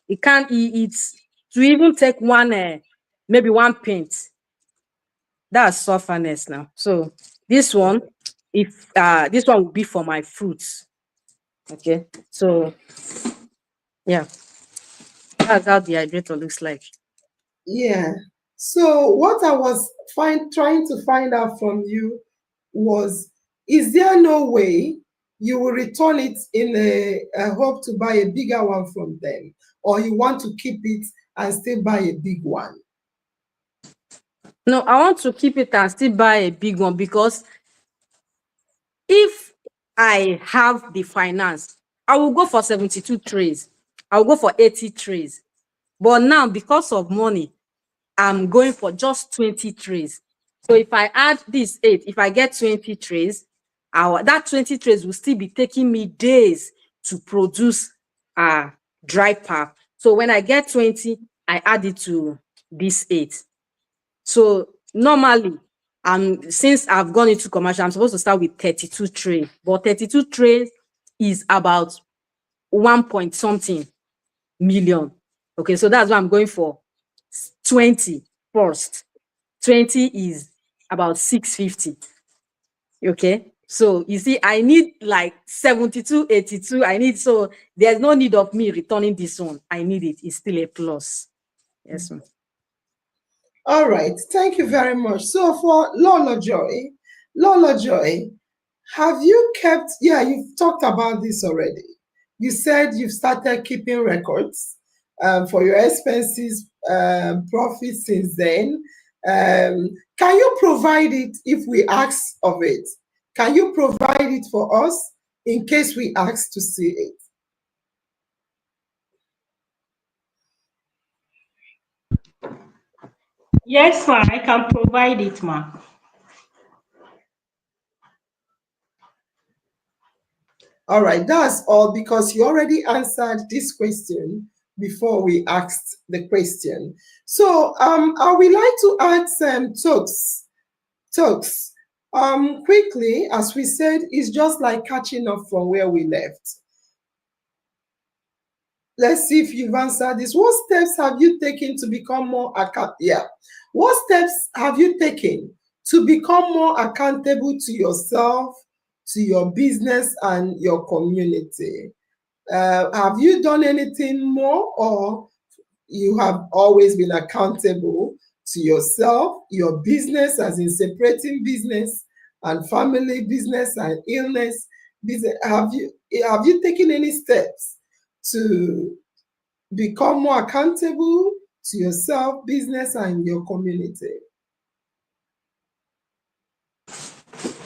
It can't, it's to even take one, maybe one paint. That's softness now. So this one, if this one will be for my fruits. Okay, so yeah, that's how the hydrator looks like. Yeah. So what I was trying to find out from you was, is there no way you will return it in a hope to buy a bigger one from them, or you want to keep it and still buy a big one? No, I want to keep it and still buy a big one, because if I have the finance, I will go for 72 trays. I will go for 80 trays. But now, because of money, I'm going for just 20 trays. So if I add this 8, if I get 20 trays, that 20 trays will still be taking me days to produce dry pap. So when I get 20, I add it to this 8. So normally, since I've gone into commercial, I'm supposed to start with 32 trays. But 32 trays is about 1 point something million. Okay, so that's why I'm going for 20 first. 20 is about 650. Okay, so you see, I need like 72, 82. I need, so there's no need of me returning this one. I need it. It's still a plus. Yes, ma'am. All right, thank you very much. So for Lolo Joy, have you kept, yeah, you've talked about this already. You said you've started keeping records for your expenses, profits since then. Can you provide it if we ask of it? Can you provide it for us in case we ask to see it? Yes, ma, I can provide it, ma. All right, that's all because you already answered this question before we asked the question. So I would like to ask Toks, quickly, as we said, it's just like catching up from where we left. Let's see if you've answered this. What steps have you taken to become more What steps have you taken to become more accountable to yourself, to your business, and your community? Have you done anything more, or you have always been accountable to yourself, your business, as in separating business and family, business and illness business? Have you taken any steps to become more accountable to yourself, business, and your community?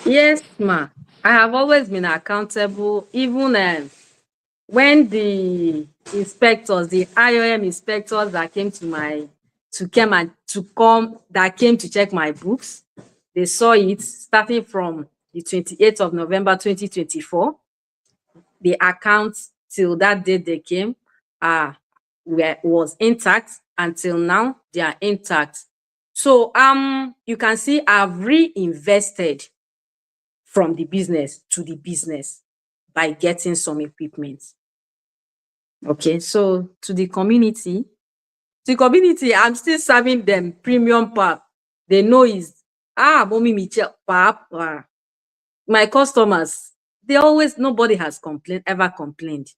Yes, ma. I have always been accountable, even when the inspectors, the IOM inspectors that came to check my books, they saw it starting from the 28th of November 2024. The account till that day they came was intact. Until now, they are intact. So you can see I've reinvested from the business to the business by getting some equipment. Okay, so to the community, I'm still serving them premium pap. They know is Mommy Michelle pap. My customers, nobody has ever complained.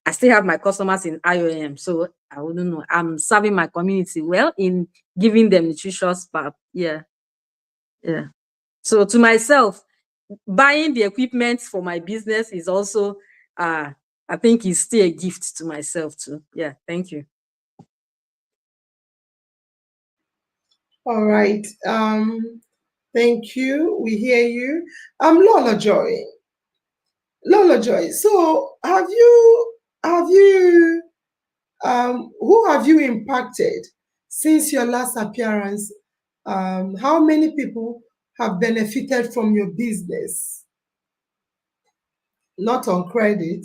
I still have my customers in IOM, so I wouldn't know. I'm serving my community well in giving them nutritious pap. Yeah. So to myself, buying the equipment for my business is also, I think, is still a gift to myself too. Yeah, thank you. All right. Thank you. We hear you. Lola Joy. So who have you impacted since your last appearance? How many people have benefited from your business? Not on credit.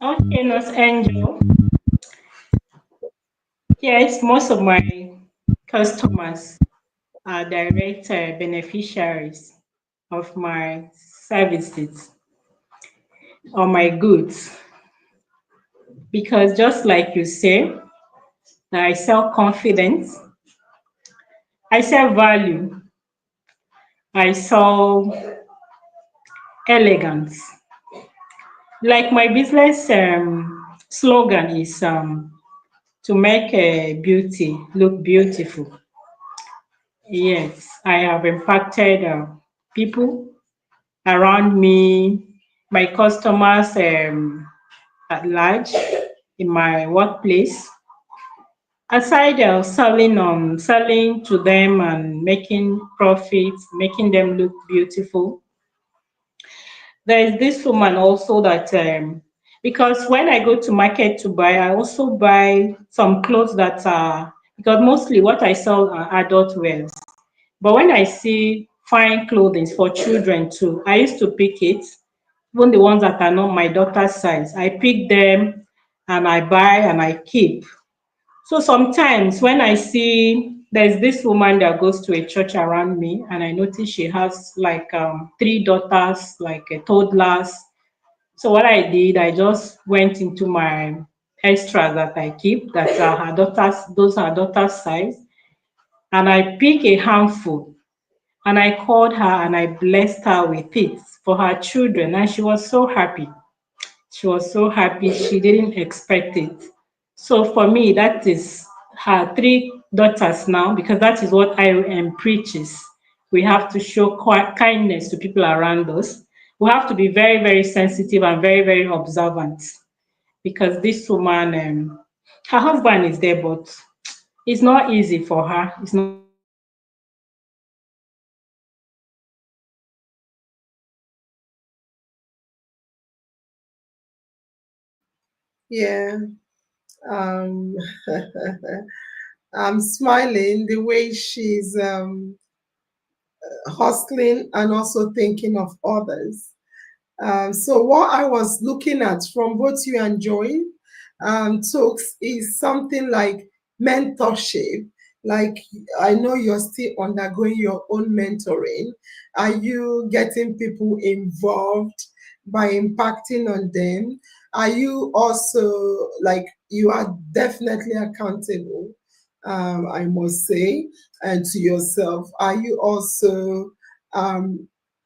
Okay, Nurse Angel. Yes, most of my customers are direct beneficiaries of my services or my goods. Because just like you say, I sell confidence, I sell value, I sell elegance. Like my business slogan is to make beauty look beautiful. Yes, I have impacted people around me, my customers at large in my workplace. Aside selling to them and making profits, making them look beautiful, there is this woman also that because when I go to market to buy, I also buy some clothes that are, because mostly what I sell are adult wears. But when I see fine clothing for children too, I used to pick it, even the ones that are not my daughter's size. I pick them and I buy and I keep. So sometimes when I see there's this woman that goes to a church around me, and I noticed she has like three daughters, like toddlers. So what I did, I just went into my extras that I keep, that are her daughters, those are daughters' size, and I pick a handful, and I called her and I blessed her with it for her children, and she was so happy. She was so happy. She didn't expect it. So for me, that is her three daughters now, because that is what IOM preaches. We have to show kindness to people around us. We have to be very, very sensitive and very, very observant, because this woman, her husband is there, but it's not easy for her. It's not easy for her. She has to work very, very hard. So what I did, I just Yeah. Um, I'm smiling the way she's hustling and also thinking of others. So what I was looking at from both you and Joy talks is something like mentorship. Like, I know you're still undergoing your own mentoring. Are you getting people involved by impacting on them? Are you also like, you are definitely accountable, I must say, and to yourself? Are you also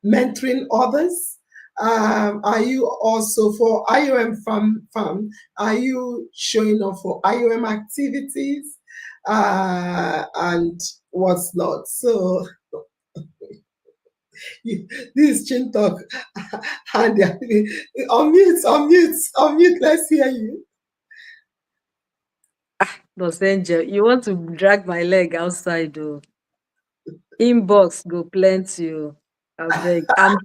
mentoring others? Are you also for IOM farm? Are you showing up for IOM activities and what's not? So this is Chin Talk. And unmute. Let's hear you. Los Angel, you want to drag my leg outside, though. Inbox go plenty. Oh. I beg. I'm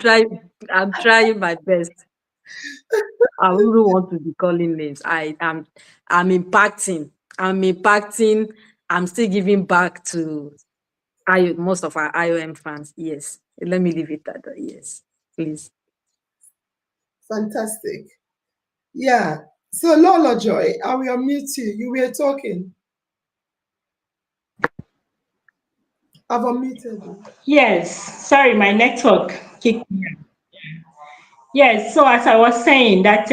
trying my best. I wouldn't want to be calling names. I'm impacting. I'm impacting. I'm still giving back to most of our IOM fans. Yes. Let me leave it at that. Yes. Please. Fantastic. Yeah. So Lola Joy, I will unmute you. You were talking. I've unmuted you. yes. Sorry, my network kicked me out. Yes. So as I was saying, that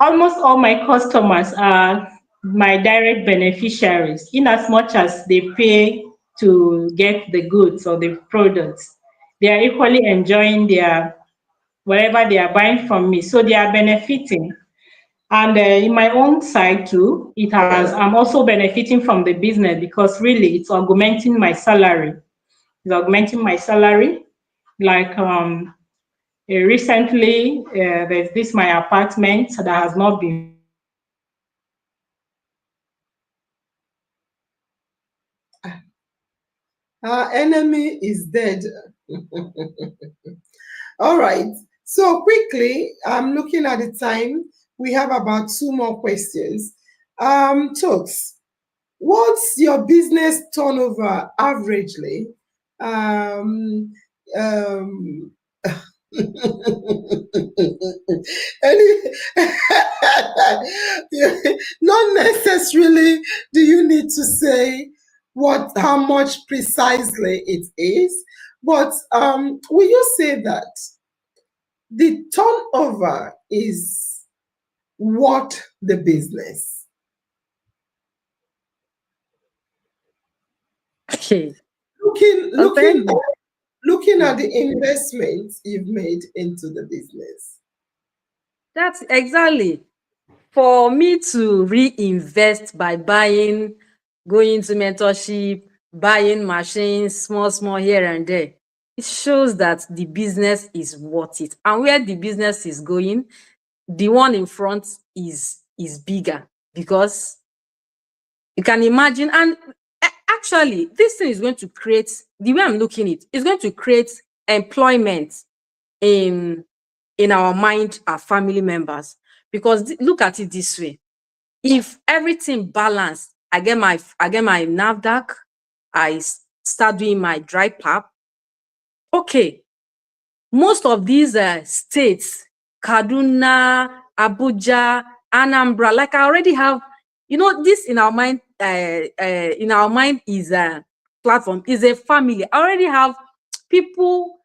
almost all my customers are my direct beneficiaries, in as much as they pay to get the goods or the products. They are equally enjoying their whatever they are buying from me, so they are benefiting. And in my own side too, I'm also benefiting from the business, because really it's augmenting my salary. It's augmenting my salary. Like recently, there's this my apartment that has not been furnished. So I just Our enemy is dead. All right. So quickly, I'm looking at the time. We have about two more questions. Tooks, what's your business turnover averagely? Um, um, any, not necessarily do you need to say how much precisely it is, but will you say that the turnover is what the business? Okay. Looking Los looking Angel. looking at the investments you've made into the business. That's exactly. For me to reinvest by going into mentorship, buying machines, small here and there, it shows that the business is worth it. And where the business is going, the one in front is bigger, because you can imagine. And actually, this thing is going to create, the way I'm looking at it, is going to create employment in our mind, our family members. Because look at it this way: if everything balanced, I get my NAFDAC, I start doing my dry pap. Okay, most of these states, Kaduna, Abuja, Anambra, like I already have, this in our mind, in our mind is a platform, is a family. I already have people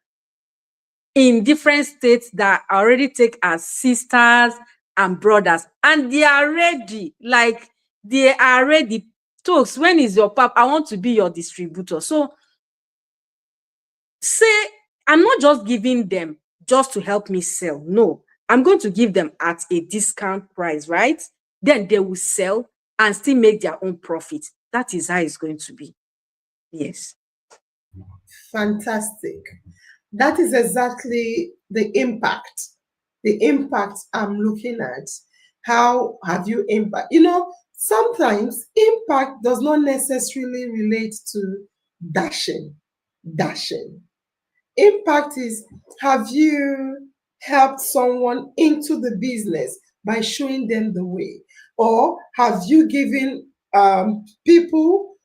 in different states that I already take as sisters and brothers, and they are ready. Like, they are ready. Toks, when is your pap? I want to be your distributor. So say, I'm not just giving them just to help me sell. No, I'm going to give them at a discount price, right? Then they will sell and still make their own profit. That is how it's going to be. Yes. Fantastic. That is exactly the impact. The impact I'm looking at. How have you impact? Sometimes impact does not necessarily relate to dashing. Dashing. Impact is, have you helped someone into the business by showing them the way? Or have you given people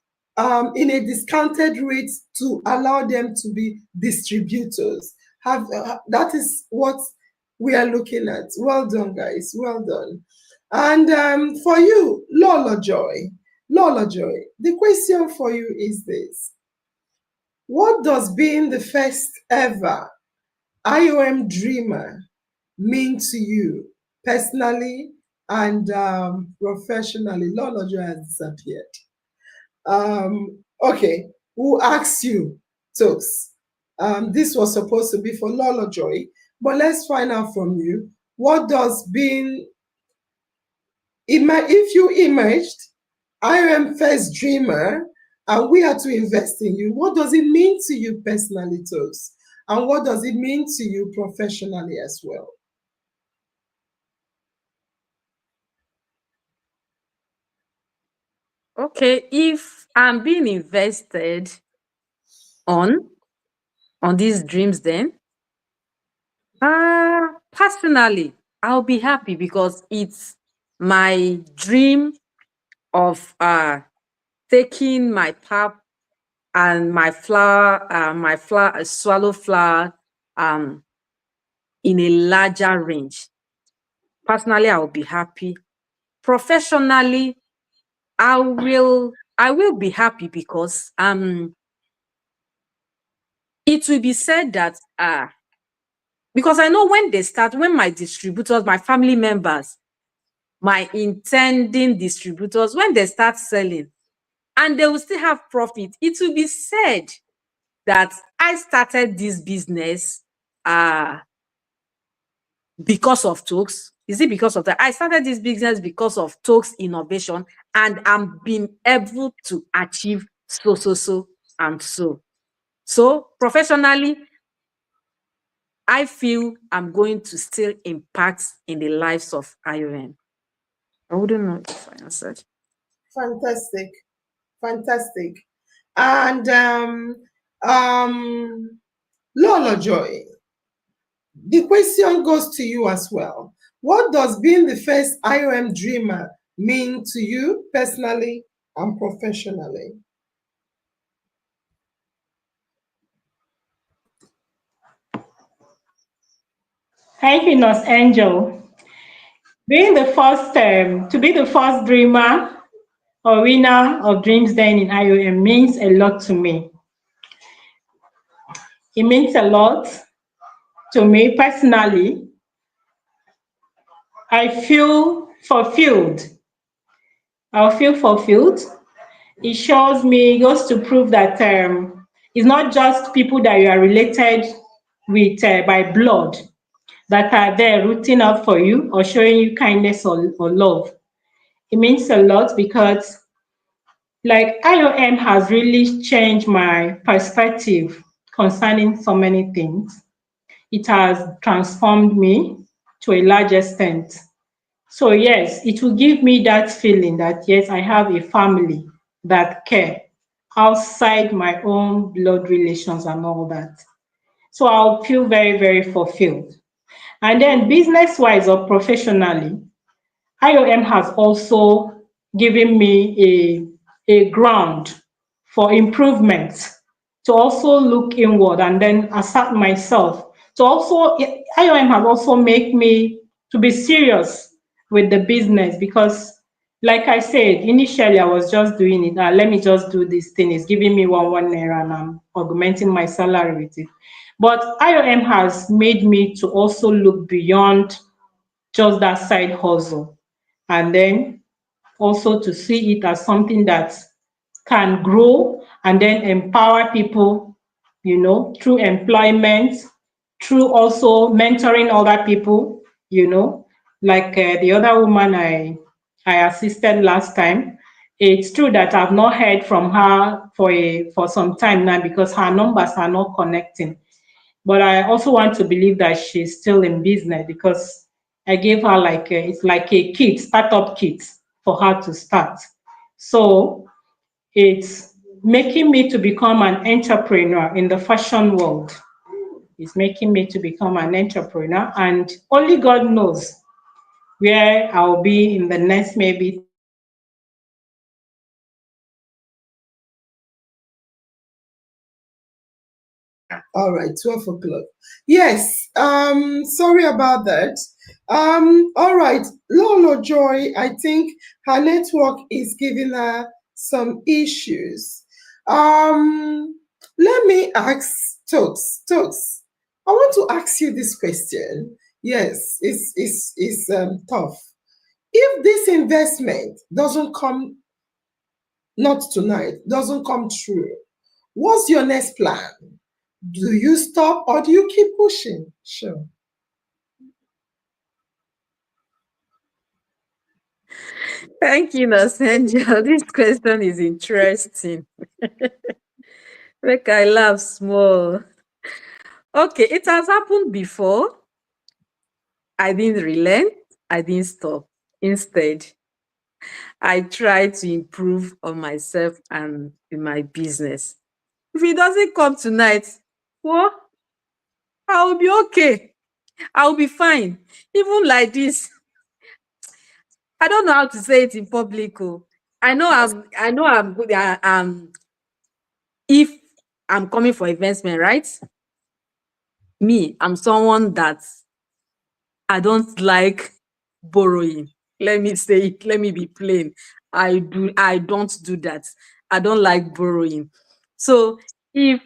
in a discounted rate to allow them to be distributors? That is what we are looking at. Well done, guys. Well done. And for you, Lolo Joy, the question for you is this. What does being the first ever IOM dreamer mean to you personally and professionally? Lolo Joy has disappeared. Okay, who asked you, Toks? This was supposed to be for Lolo Joy, but let's find out from you. What does being, if you emerged IOM first dreamer and we had to invest in you, what does it mean to you personally, Toks? And what does it mean to you professionally as well? Okay, if I'm being invested on these dreams, then personally, I'll be happy because it's my dream of taking my pap and my flower, swallow flower, in a larger range. Personally, I will be happy. Professionally, I will be happy because it will be said that because I know when my distributors, my family members, my intending distributors, when they start selling and they will still have profit, it will be said that I started this business because of Toks. Is it because of that? I started this business because of Toks innovation, and I'm being able to achieve so and so. So professionally, I feel I'm going to still impact in the lives of IOM. I wouldn't know if I answered. Fantastic. Fantastic. And Lolo Joy, the question goes to you as well. What does being the first IOM dreamer mean to you personally and professionally? Thank you, Nurse Angel. Being the first, to be the first dreamer or winner of Dreams Den in IOM means a lot to me. It means a lot to me personally. I feel fulfilled. I feel fulfilled. It shows me, it goes to prove that it's not just people that you are related with by blood that are there rooting out for you or showing you kindness or love. It means a lot because like IOM has really changed my perspective concerning so many things. It has transformed me to a large extent. So yes, it will give me that feeling that yes, I have a family that care outside my own blood relations and all that. So I'll feel very, very fulfilled. And then business-wise or professionally, IOM has also given me a ground for improvement, to also look inward and then assert myself. To also, IOM has also made me to be serious with the business because like I said, initially I was just doing it. Let me just do this thing. It's giving me one naira and I'm augmenting my salary with it. But IOM has made me to also look beyond just that side hustle, and then also to see it as something that can grow and then empower people, through employment, through also mentoring other people, like the other woman I assisted last time. It's true that I've not heard from her for some time now because her numbers are not connecting. But I also want to believe that she's still in business because I gave her it's like a kit, startup kit for her to start. So it's making me to become an entrepreneur in the fashion world. It's making me to become an entrepreneur, and only God knows where I'll be in the next maybe 3 years. All right, 12 o'clock. Yes, sorry about that. All right, Lolo Joy, I think her network is giving her some issues. Let me ask Toks. Toks, I want to ask you this question. Yes, it's tough. If this investment doesn't come, not tonight, doesn't come true, what's your next plan? Do you stop or do you keep pushing? Sure. Thank you, Nasenja. This question is interesting. Make I laugh small. Okay, it has happened before. I didn't relent. I didn't stop. Instead, I try to improve on myself and in my business. If it doesn't come tonight, well, I'll be okay. I'll be fine. Even like this, I don't know how to say it in public. Oh. I know I'm good. If I'm coming for investment, right? Me, I'm someone that I don't like borrowing. Let me say it, let me be plain. I don't do that. I don't like borrowing. So if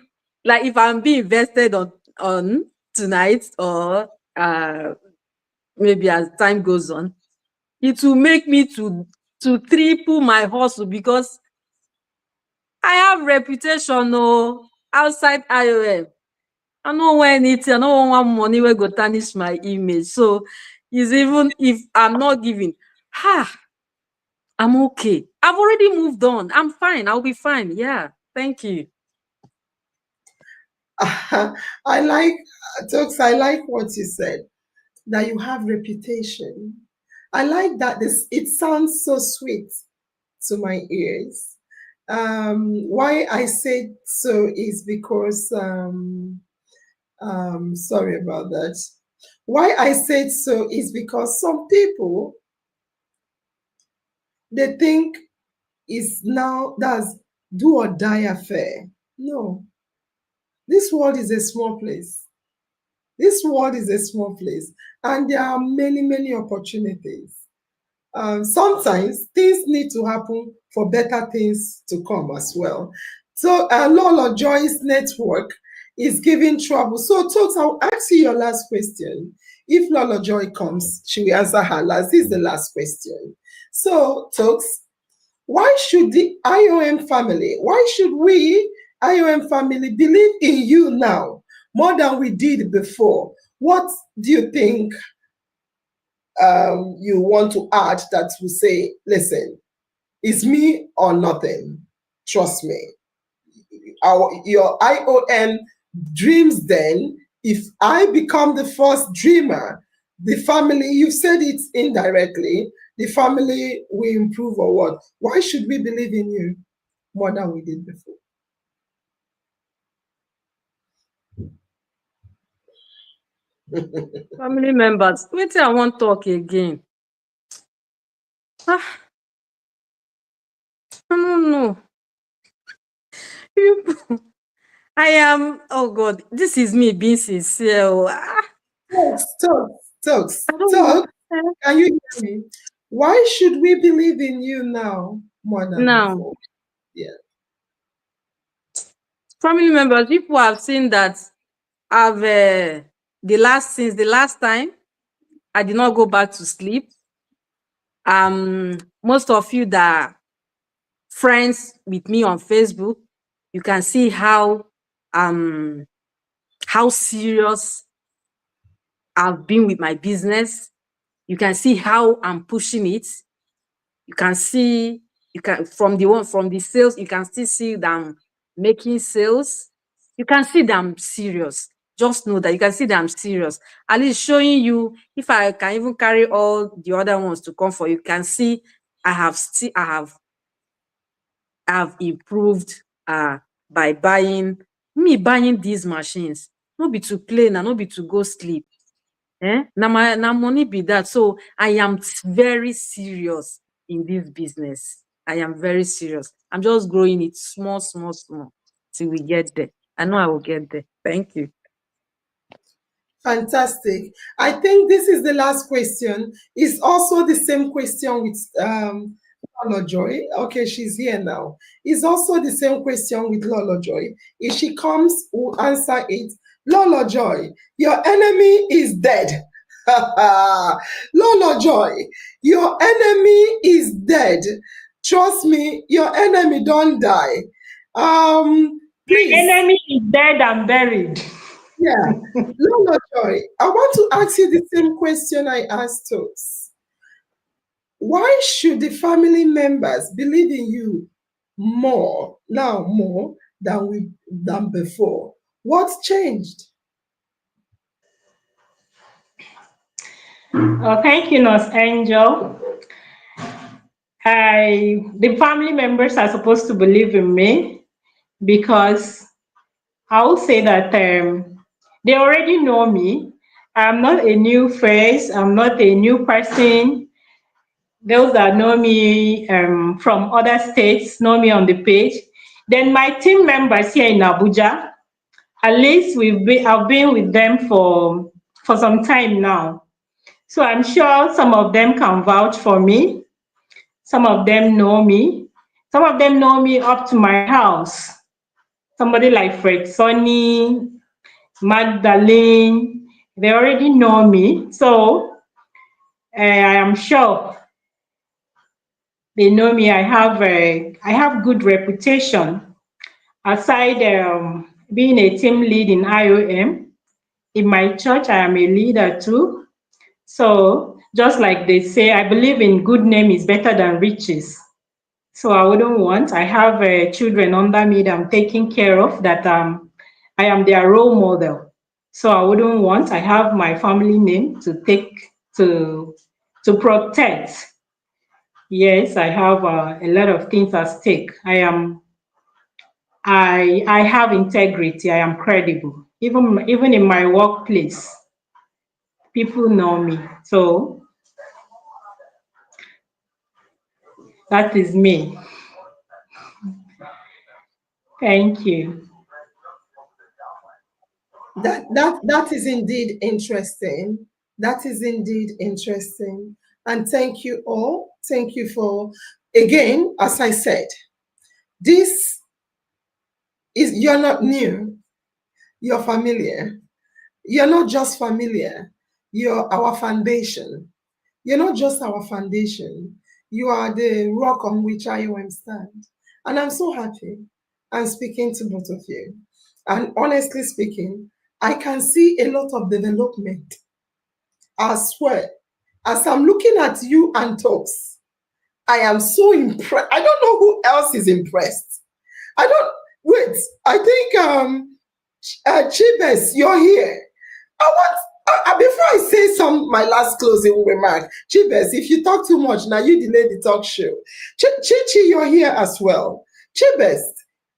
I'm being invested on tonight or maybe as time goes on, it will make me to triple my hustle because I have reputation outside IOM. I no want anything. I no want money wey go tarnish my image. So it's even if I'm not giving, I'm okay. I've already moved on. I'm fine. I'll be fine. Yeah. Thank you. I like, Toks, I like what you said, that you have reputation. I like that it sounds so sweet to my ears. Why I said so is because sorry about that. Why I said so is because some people, they think is now that's do or die affair. No, this world is a small place. This world is a small place, and there are many opportunities. Sometimes things need to happen for better things to come as well. So Lolo Joy's network is giving trouble. So Toks, I'll ask you your last question. If Lolo Joy comes, she will answer her last. This is the last question. So Toks, why should the IOM family, why should we, IOM family, believe in you now more than we did before? What do you think you want to add that will say, listen, it's me or nothing? Trust me. Your IOM Dreams Den, if I become the first dreamer, the family, you've said it indirectly, the family will improve or what? Why should we believe in you more than we did before? Family members, wait till I want talk again. I don't know. I am, oh God, this is me being sincere. Talks, I don't know. talks. Can you hear me? Why should we believe in you now more than Now, before? Yeah. family members, people have seen that I've since the last time I did not go back to sleep. Most of you that are friends with me on Facebook, you can see how serious I've been with my business. You can see how I'm pushing it. You can see, from the sales, you can still see that I'm making sales. You can see that I'm serious. Just know that you can see that I'm serious. At least showing you, if I can even carry all the other ones to come for you, can see I have improved by buying these machines. No be to play now, no be to go sleep. Na money be that. So I am very serious in this business. I am very serious. I'm just growing it small, small, small till we get there. I know I will get there. Thank you. Fantastic. I think this is the last question. It's also the same question with Lolo Joy. Okay, she's here now. It's also the same question with Lolo Joy. If she comes, we'll answer it. Lolo Joy, your enemy is dead. Lolo Joy, your enemy is dead. Trust me, your enemy don't die. Please. Enemy is dead and buried. Yeah. Lolo Joy, I want to ask you the same question I asked Toks. Why should the family members believe in you more than before? What's changed? Oh, thank you, Nurse Angel. The family members are supposed to believe in me because I will say that they already know me. I'm not a new face. I'm not a new person. Those that know me from other states know me on the page. Then my team members here in Abuja, at least I've been with them for some time now. So I'm sure some of them can vouch for me. Some of them know me. Some of them know me up to my house. Somebody like Fred Sonny, Magdalene, they already know me. So I am sure they know me. I have good reputation. Aside being a team lead in IOM, in my church I am a leader too. So just like they say, I believe in good name is better than riches. So I have children under me that I'm taking care of, that I am their role model. So I have my family name to to protect. Yes, I have a lot of things at stake. I have integrity. I am credible. Even in my workplace, people know me. So that is me. Thank you. That is indeed interesting. That is indeed interesting. And thank you all. Thank you for, again, as I said, this is, you're not new, you're familiar. You're not just familiar, you're our foundation. You're not just our foundation, you are the rock on which IOM stands. And I'm so happy I'm speaking to both of you. And honestly speaking, I can see a lot of development. I swear, as I'm looking at you and Toks, I am so impressed. I don't know who else is impressed. I don't, wait, I think Chibes, you're here. I want, before I say my last closing remark, Chibes, if you talk too much, now you delay the talk show. Chichi, you're here as well. Chibes,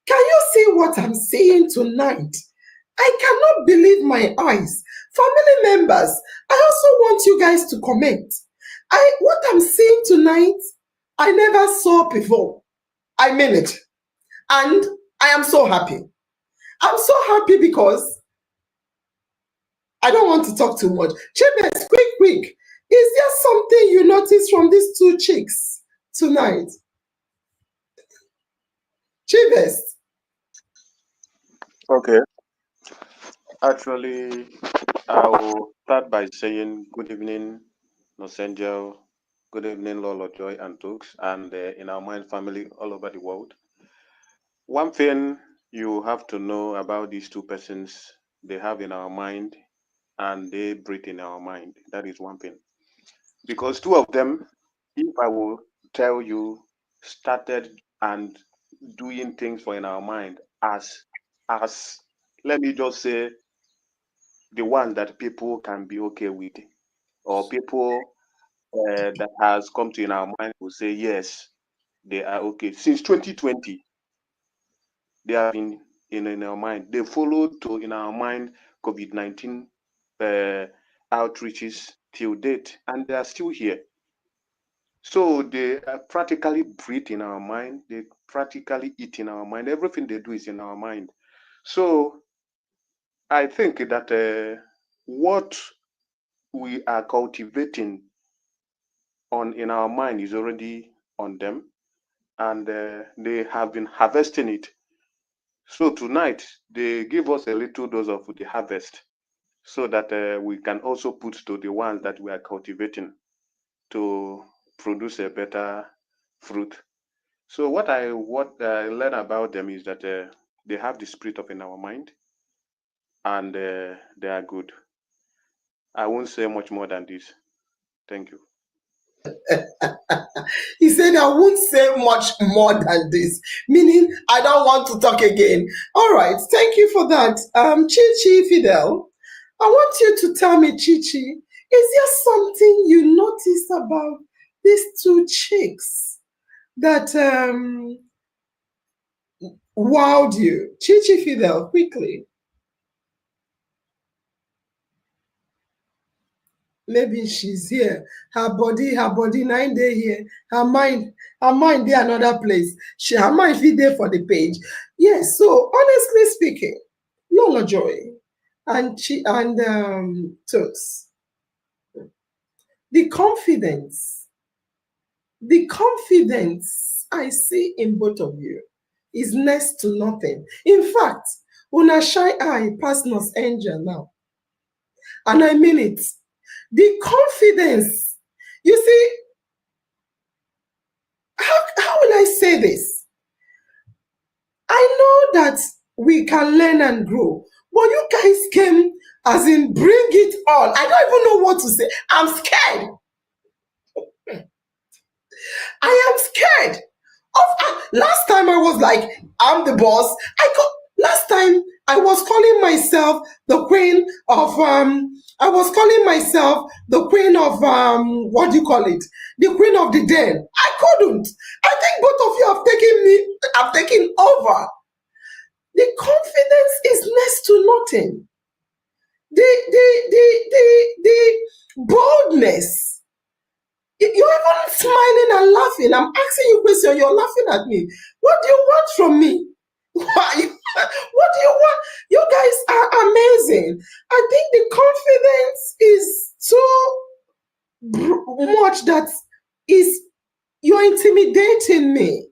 can you see what I'm seeing tonight? I cannot believe my eyes. Family members, I also want you guys to comment. What I'm seeing tonight, I never saw before. I mean it. And I am so happy. I'm so happy because I don't want to talk too much. Chibes, quick. Is there something you noticed from these two chicks tonight? Chivest. Okay. Actually, I'll start by saying good evening, Nosangel. Good evening, Lolo Joy and Toks, and in our mind family all over the world. One thing you have to know about these two persons, they have in our mind and they breathe in our mind. That is one thing. Because two of them, if I will tell you, started and doing things for in our mind as let me just say the one that people can be okay with, or people that has come to in our mind will say yes, they are okay. Since 2020, they have been in our mind. They followed to in our mind COVID-19 outreaches till date, and they are still here. So they practically breathe in our mind. They practically eat in our mind. Everything they do is in our mind. So I think that what we are cultivating on in our mind is already on them, and they have been harvesting it. So tonight they give us a little dose of the harvest, so that we can also put to the ones that we are cultivating to produce a better fruit. So what I learn about them is that they have the spirit of in our mind, and they are good. I won't say much more than this. Thank you. He said, I won't say much more than this, meaning I don't want to talk again. All right, thank you for that. Chichi Fidel, I want you to tell me, Chichi, is there something you noticed about these two chicks that wowed you? Chichi Fidel, quickly. Maybe she's here. Her body 9 day here. Her mind there another place. Her mind fit there for the page. Yes. So honestly speaking, Lola Joy and Toks, the confidence I see in both of you is next to nothing. In fact, una shy eye pass nos angel now, and I mean it. The confidence, you see, how will I say this? I know that we can learn and grow, but you guys came as in bring it on. I don't even know what to say. I'm scared. I am scared. Last time I was like, I'm the boss. Last time I was calling myself the queen of what do you call it? The queen of the den. I couldn't. I think both of you have taken over. The confidence is next to nothing. The boldness. You're even smiling and laughing. I'm asking you a question. You're laughing at me. What do you want from me? What do you want? You guys are amazing. I think the confidence is so much that you're intimidating me.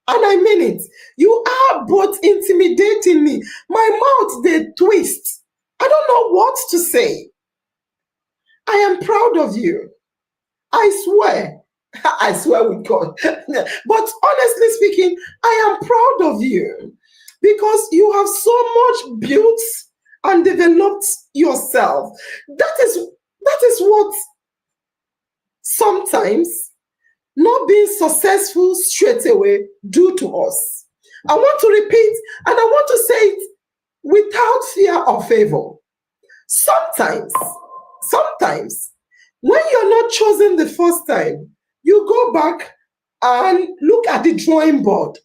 And I mean it. You are both intimidating me. My mouth, they twist. I don't know what to say. I am proud of you. I swear. I swear with God. But honestly speaking, I am proud of you because you have so much built and developed yourself. That is what sometimes not being successful straight away do to us. I want to repeat, and I want to say it without fear or favor. Sometimes, when you're not chosen the first time, you go back and look at the drawing board.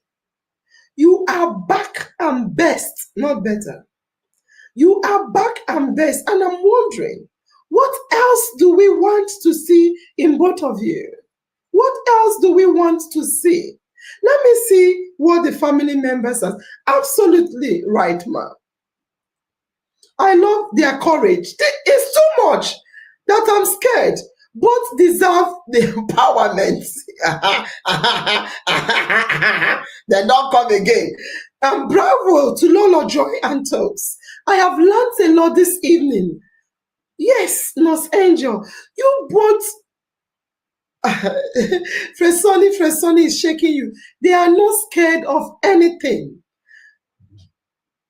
You are back and best, not better. You are back and best. And I'm wondering, what else do we want to see in both of you? What else do we want to see? Let me see what the family members are. Absolutely right, ma. I love their courage. It's too much. that I'm scared. Both deserve the empowerment. They don't come again. And bravo to Lolo Joy and Toks. I have learned a lot this evening. Yes, Nurse Angel, you both. Fresoni is shaking you. They are not scared of anything.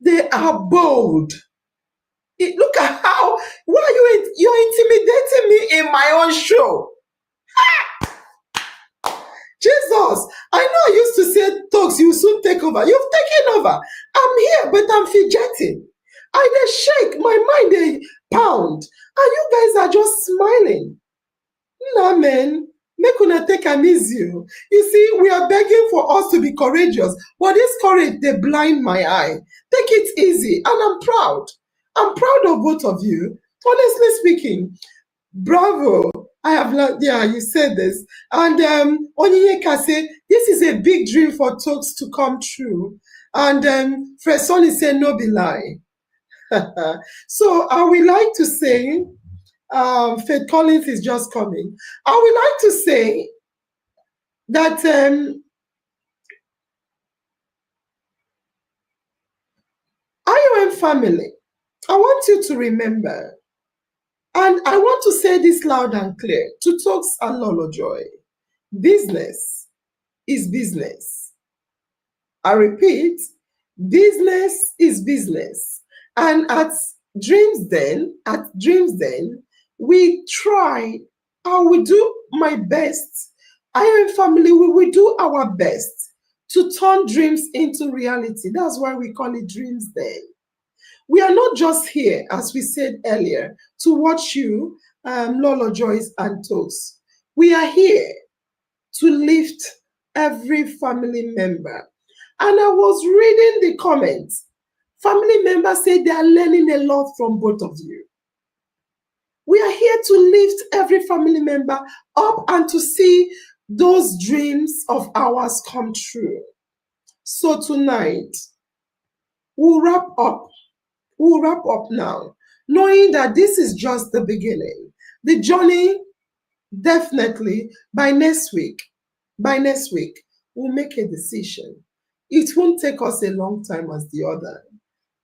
They are bold. Look at how, why you're intimidating me in my own show. Jesus, I know I used to say, Toks, you soon take over. You've taken over. I'm here, but I'm fidgeting. I shake, my mind they pound. And you guys are just smiling. Nah, man. Make una take an easy. You see, we are begging for us to be courageous, but this courage, they blind my eye. Take it easy, and I'm proud. I'm proud of both of you. Honestly speaking, bravo. I have learned, yeah, you said this. And Onyeka say, this is a big dream for Toks to come true. And Fresoni said, no be lie. So I would like to say, Faith Collins is just coming. I would like to say that IOM family, I want you to remember, and I want to say this loud and clear to Toks and Lolo Joy, business is business. I repeat, business is business. And at Dreams Den, we try, I will do my best. IOM family, we will do our best to turn dreams into reality. That's why we call it Dreams Den. We are not just here, as we said earlier, to watch you, Lolo Joyce and Toks. We are here to lift every family member. And I was reading the comments. Family members say they are learning a lot from both of you. We are here to lift every family member up and to see those dreams of ours come true. So tonight, we'll wrap up. We'll wrap up now, knowing that this is just the beginning. The journey, definitely, by next week, we'll make a decision. It won't take us a long time as the other.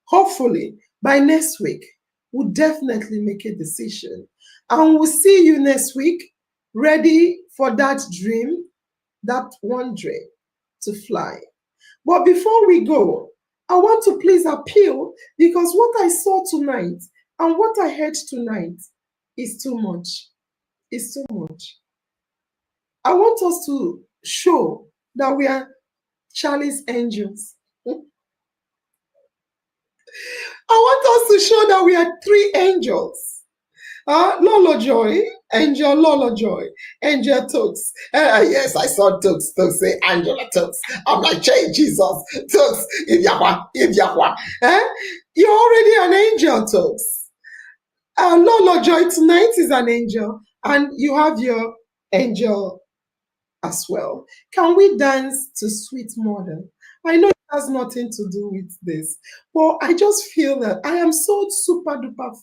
Hopefully, by next week, we'll definitely make a decision. And we'll see you next week, ready for that dream, that one dream to fly. But before we go, I want to please appeal, because what I saw tonight and what I heard tonight is too much. It's too much. I want us to show that we are Charlie's angels. I want us to show that we are three angels. Lolo Joy, Angel Lolo Joy, Angel Toks. Yes, I saw Toks say Angela Toks. I'm like, hey, Jesus, Toks, Yahweh. You're already an angel, Toks. Lolo Joy tonight is an angel, and you have your angel as well. Can we dance to Sweet Mother? I know it has nothing to do with this, but I just feel that I am so super duper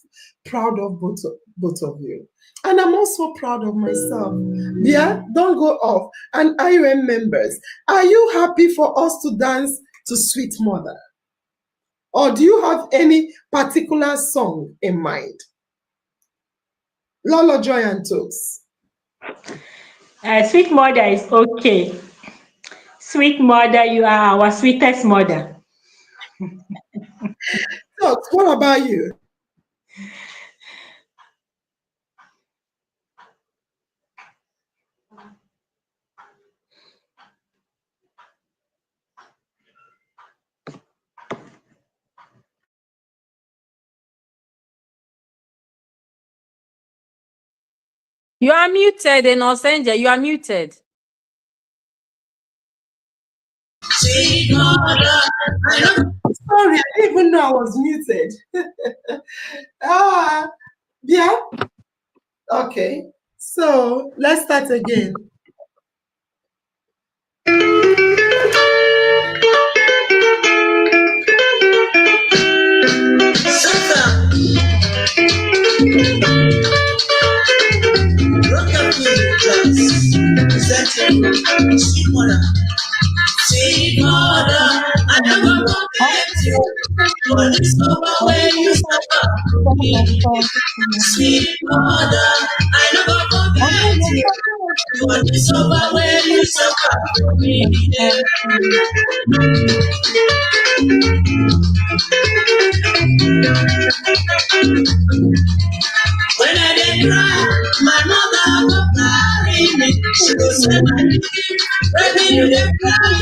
proud of both of you. And I'm also proud of myself. Yeah, don't go off. And IOM members, are you happy for us to dance to Sweet Mother? Or do you have any particular song in mind? Lolo Joy and Toks. Sweet Mother is okay. Sweet Mother, you are our sweetest mother. Toks, what about you? You are muted, Enosenja. You are muted. Sorry, I didn't even know I was muted. Yeah. Okay. So let's start again. For this suffer where you suffer for me. Sweet mother, I never forget you. For this suffer where you suffer for me. When I did cry, my mother would carry me. She would say, my baby, when you did cry,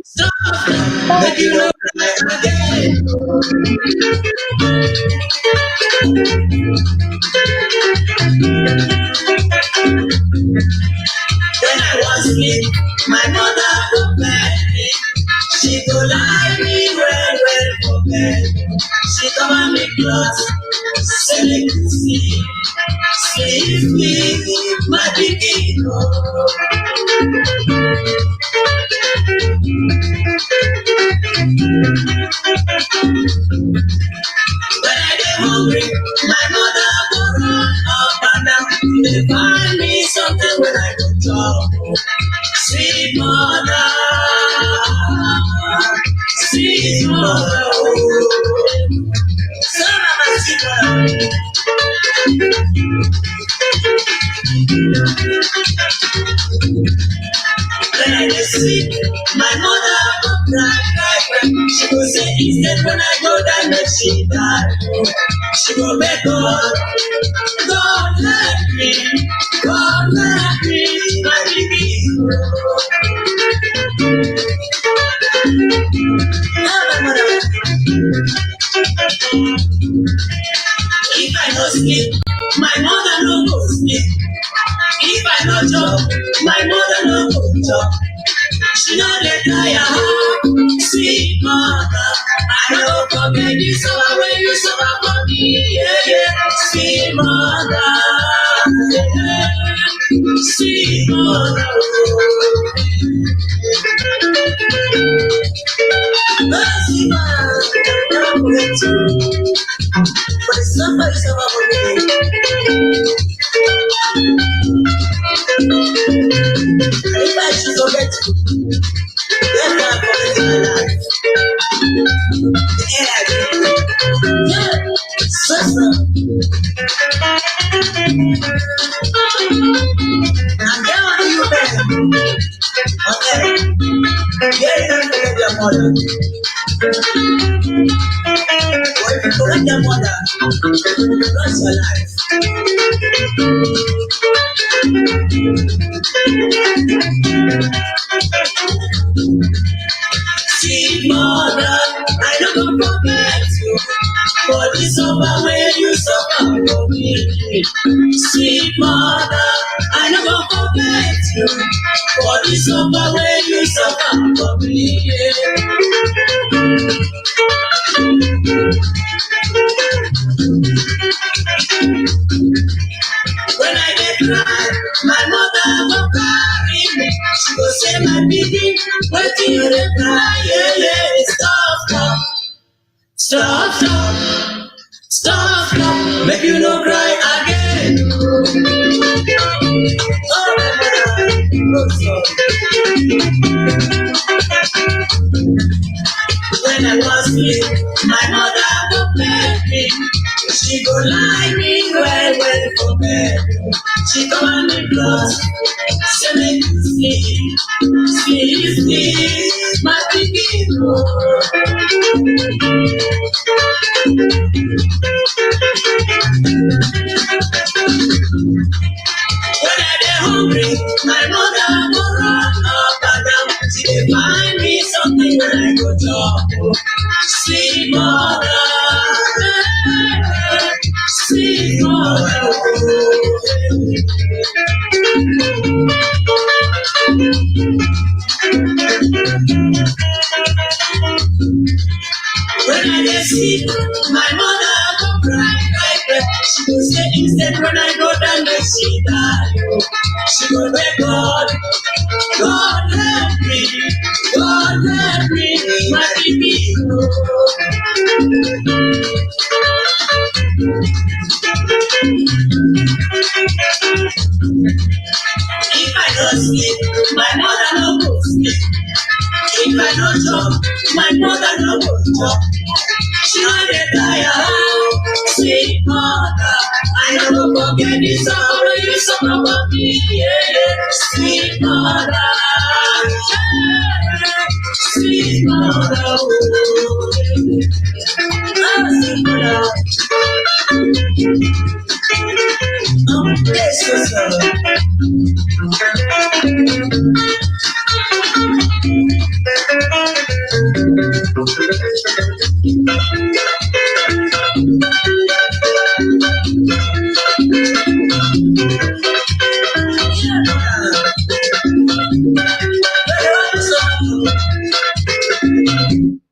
stop, make you no cry again. When I was asleep, my mother would beg me. She could lie me well for bed. She covered me close, say me to sleep. Sleep, my baby. When I get hungry, my mother will run up and down. They find me something when I go job. Sweet mother, sweet mother. Son of a sweet mother. When I get sick, my mother will cry. She will say instead when I go down, that she die. She will beg God, God help me, my baby. If I no sleep, my mother no go sleep. If I no job, my mother no go job. She no dey tire, sweet mother. I no forget the summer when you suffer for me, yeah. Sweet mother, yeah. Sweet mother. Sweet mother, I never forget you. But the summer is summer for me. If I should forget you, then I forget my life. The air I breathe, yeah, suffer. And then what do you bear? Okay, yeah, you don't forget your mother. Or if you forget your mother, you lost your life. Sweet mother, I don't forget you. For the suffer when you suffer for me. Sweet mother, I never forget you. For the suffer when you suffer for me. When I get cry, my mother will carry me. She will say, my baby, what do you dey cry? Yeah. Stop. Make you no cry again. Oh, my mother. When I was asleep, my mother would beg me. She go lie me well for bed. She cover me close, say me to sleep, my baby. When I get hungry, my mother will run up and down. She dey find me something when I go job. Sweet mother, sweet mother. When I get sick, my mother go cry. She go say instead when I go down, that she die. She go beg God, God help me, my baby. If I don't sleep, my mother no go sleep. If I no chop, my mother no go chop. She no dey tire, sweet mother. I no go forget the sorrow you suffer for me, yeah, yeah. Sweet mother, yeah, sweet mother, oh, yeah. Sweet mother. Yes, yes, sir.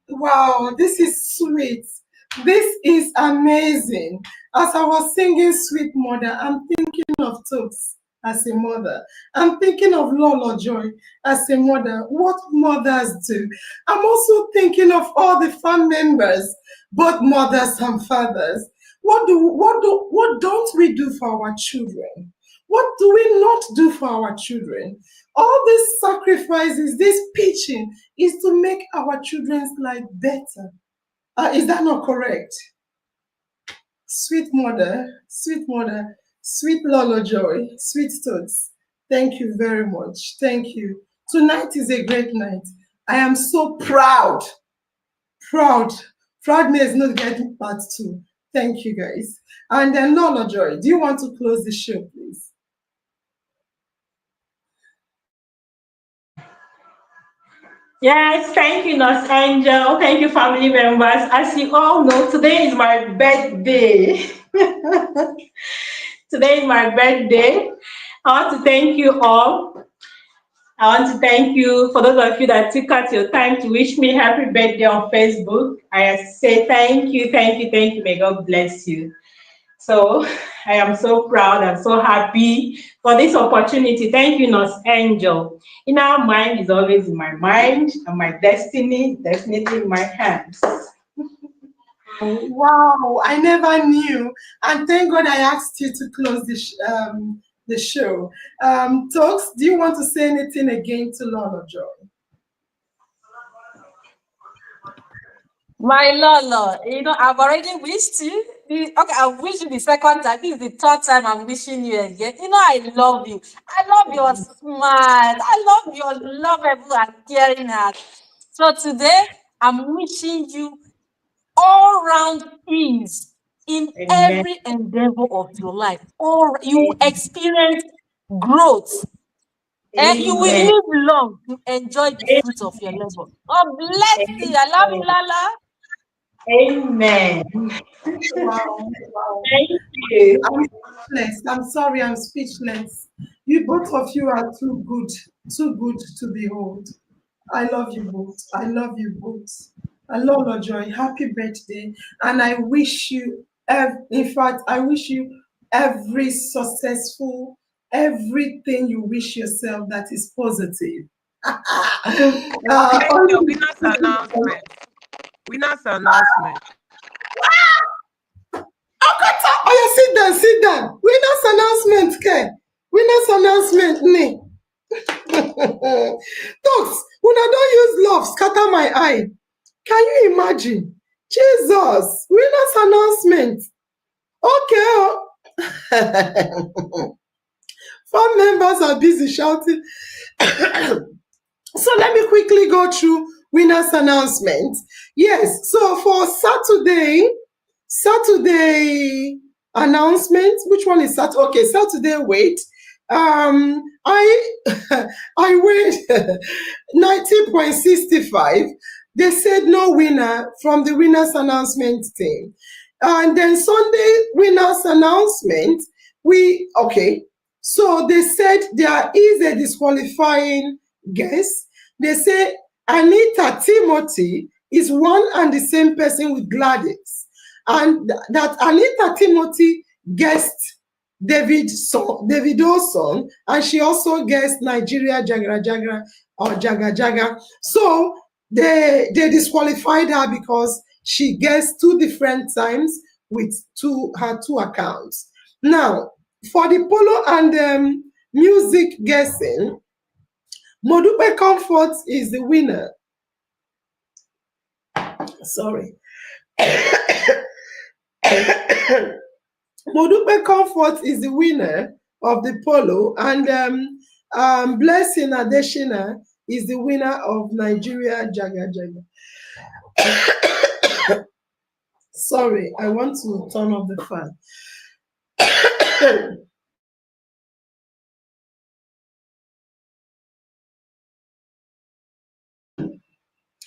Wow, this is sweet. This is amazing. As I was singing Sweet Mother, I'm thinking of Toks as a mother. I'm thinking of Lolo Joy as a mother. What mothers do. I'm also thinking of all the fam members, both mothers and fathers. What don't we do for our children? What do we not do for our children? All these sacrifices, this pitching is to make our children's life better. Is that not correct? Sweet mother, sweet Lolo Joy, sweet Toks. Thank you very much. Thank you. Tonight is a great night. I am so proud. Proud. Proudness not getting part two. Thank you guys. And then Lolo Joy, do you want to close the show, please? Yes, thank you, Nurse Angel. Thank you, family members. As you all know, today is my birthday. Today is my birthday. I want to thank you all. I want to thank you for those of you that took out your time to wish me happy birthday on Facebook. I say thank you, thank you, thank you. May God bless you. So I am so proud and so happy for this opportunity. Thank you, Nurse Angel. In our mind is always in my mind, and my destiny definitely in my hands. Wow, I never knew. And thank God I asked you to close the show. Toks, do you want to say anything again to Lolo Joy? My Lolo, I've already wished you. Okay, I've wished you the second time. This is the third time I'm wishing you again. I love you. I love your smile. I love your lovable and caring heart. So today, I'm wishing you all round ease in Amen. every endeavor of your life. Or you experience growth. And you will Amen. live long to enjoy the fruits of your labor. God bless you. I love you, Lala. Amen. Wow, wow. Thank you. I'm speechless. I'm sorry, I'm speechless. You both of you are too good to behold. I love you both. I love you both. Lolo Joy, happy birthday. And I wish you, in fact, I wish you every successful, everything you wish yourself that is positive. The winner's announcement. Winner's announcement. Oh, yeah, sit down. Winner's announcement, Ken. Winner's announcement, me. Toks, when I don't use love, scatter my eye. Can you imagine? Jesus, winner's announcement. Okay. Four members are busy shouting. So let me quickly go through winner's announcement. Yes, so for Saturday announcement, which one is Saturday? Okay, Saturday weight. I weighed 90.65. They said no winner from the winners announcement team. And then Sunday winners announcement, so they said there is a disqualifying guess. They say Anita Timothy is one and the same person with Gladys. And that Anita Timothy guessed David's song, and she also guessed Nigeria Jagra Jagra or Jaga Jaga. So they disqualified her because she guessed two different times with her two accounts. Now, for the polo and music guessing, Modupe Comfort is the winner. Sorry. Modupe Comfort is the winner of the polo, and Blessing Adeshina is the winner of Nigeria Jaga Jaga. Sorry, I want to turn off the fan.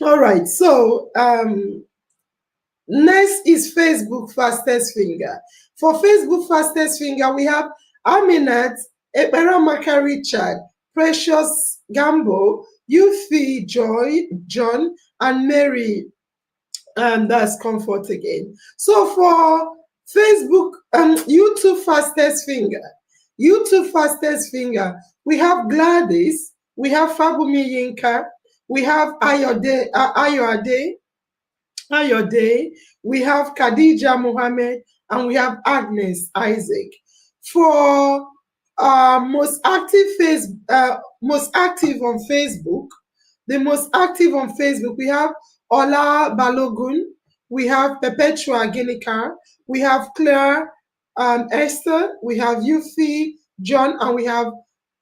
All right, so next is Facebook Fastest Finger. For Facebook Fastest Finger, we have Aminat, Eberamaka Richard, Precious Gambo, Yufi Joy, John, and Mary. And that's Comfort again. So for Facebook, YouTube Fastest Finger, we have Gladys, we have Fabumi Yinka, we have Ayode, we have Khadija Mohammed, and we have Agnes Isaac. For most active on Facebook, the most active on Facebook, we have Ola Balogun, we have Perpetua Ginika, we have Claire Esther, we have Yufi John, and we have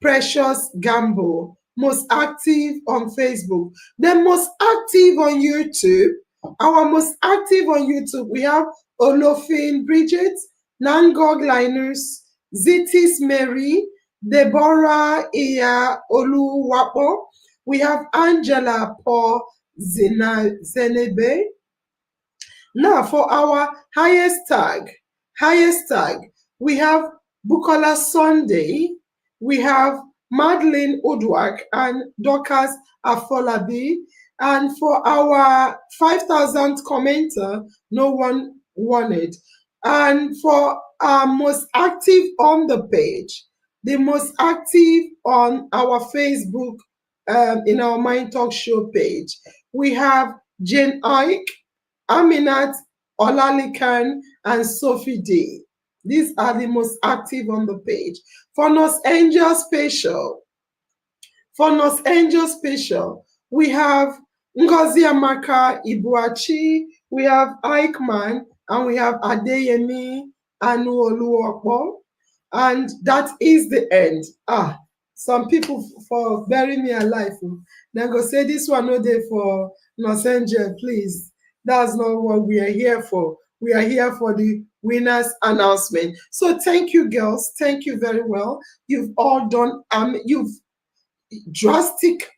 Precious Gambo. Most active on Facebook. The most active on YouTube, our most active on YouTube, we have Olofin Bridget, Nangog Linus, Zitis Mary, Deborah Iya Oluwapo. We have Angela Paul Zenebe. Now for our highest tag, we have Bukola Sunday, we have Madeline Udwak and Dorcas Afolabi. And for our 5,000th commenter, no one won it. And for our most active on the page, the most active on our Facebook, in our Mind Talk Show page, we have Jane Ike, Aminat Olalikan, and Sophie D. These are the most active on the page. For Nos Angel Special, we have Ngozi Amaka Ibuachi, we have Eichmann, and we have Adeyemi Anuoluopo. And that is the end. Some people for bury me alive. Then go say this one no day for Los Angeles, please. That's not what we are here for. We are here for the winners announcement. So thank you, girls. Thank you very well. You've all done. You've drastic.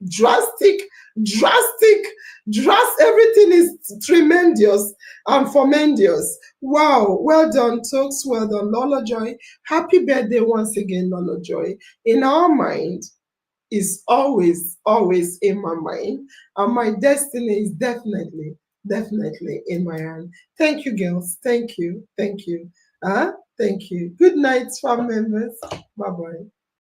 Everything is tremendous and tremendous. Wow. Well done, Toks. Well done, Lolo Joy. Happy birthday once again, Lolo Joy. In our mind is always in my mind, and my destiny is definitely in my hand. Thank you, girls. Thank you. Thank you. Good night, family members. Bye-bye.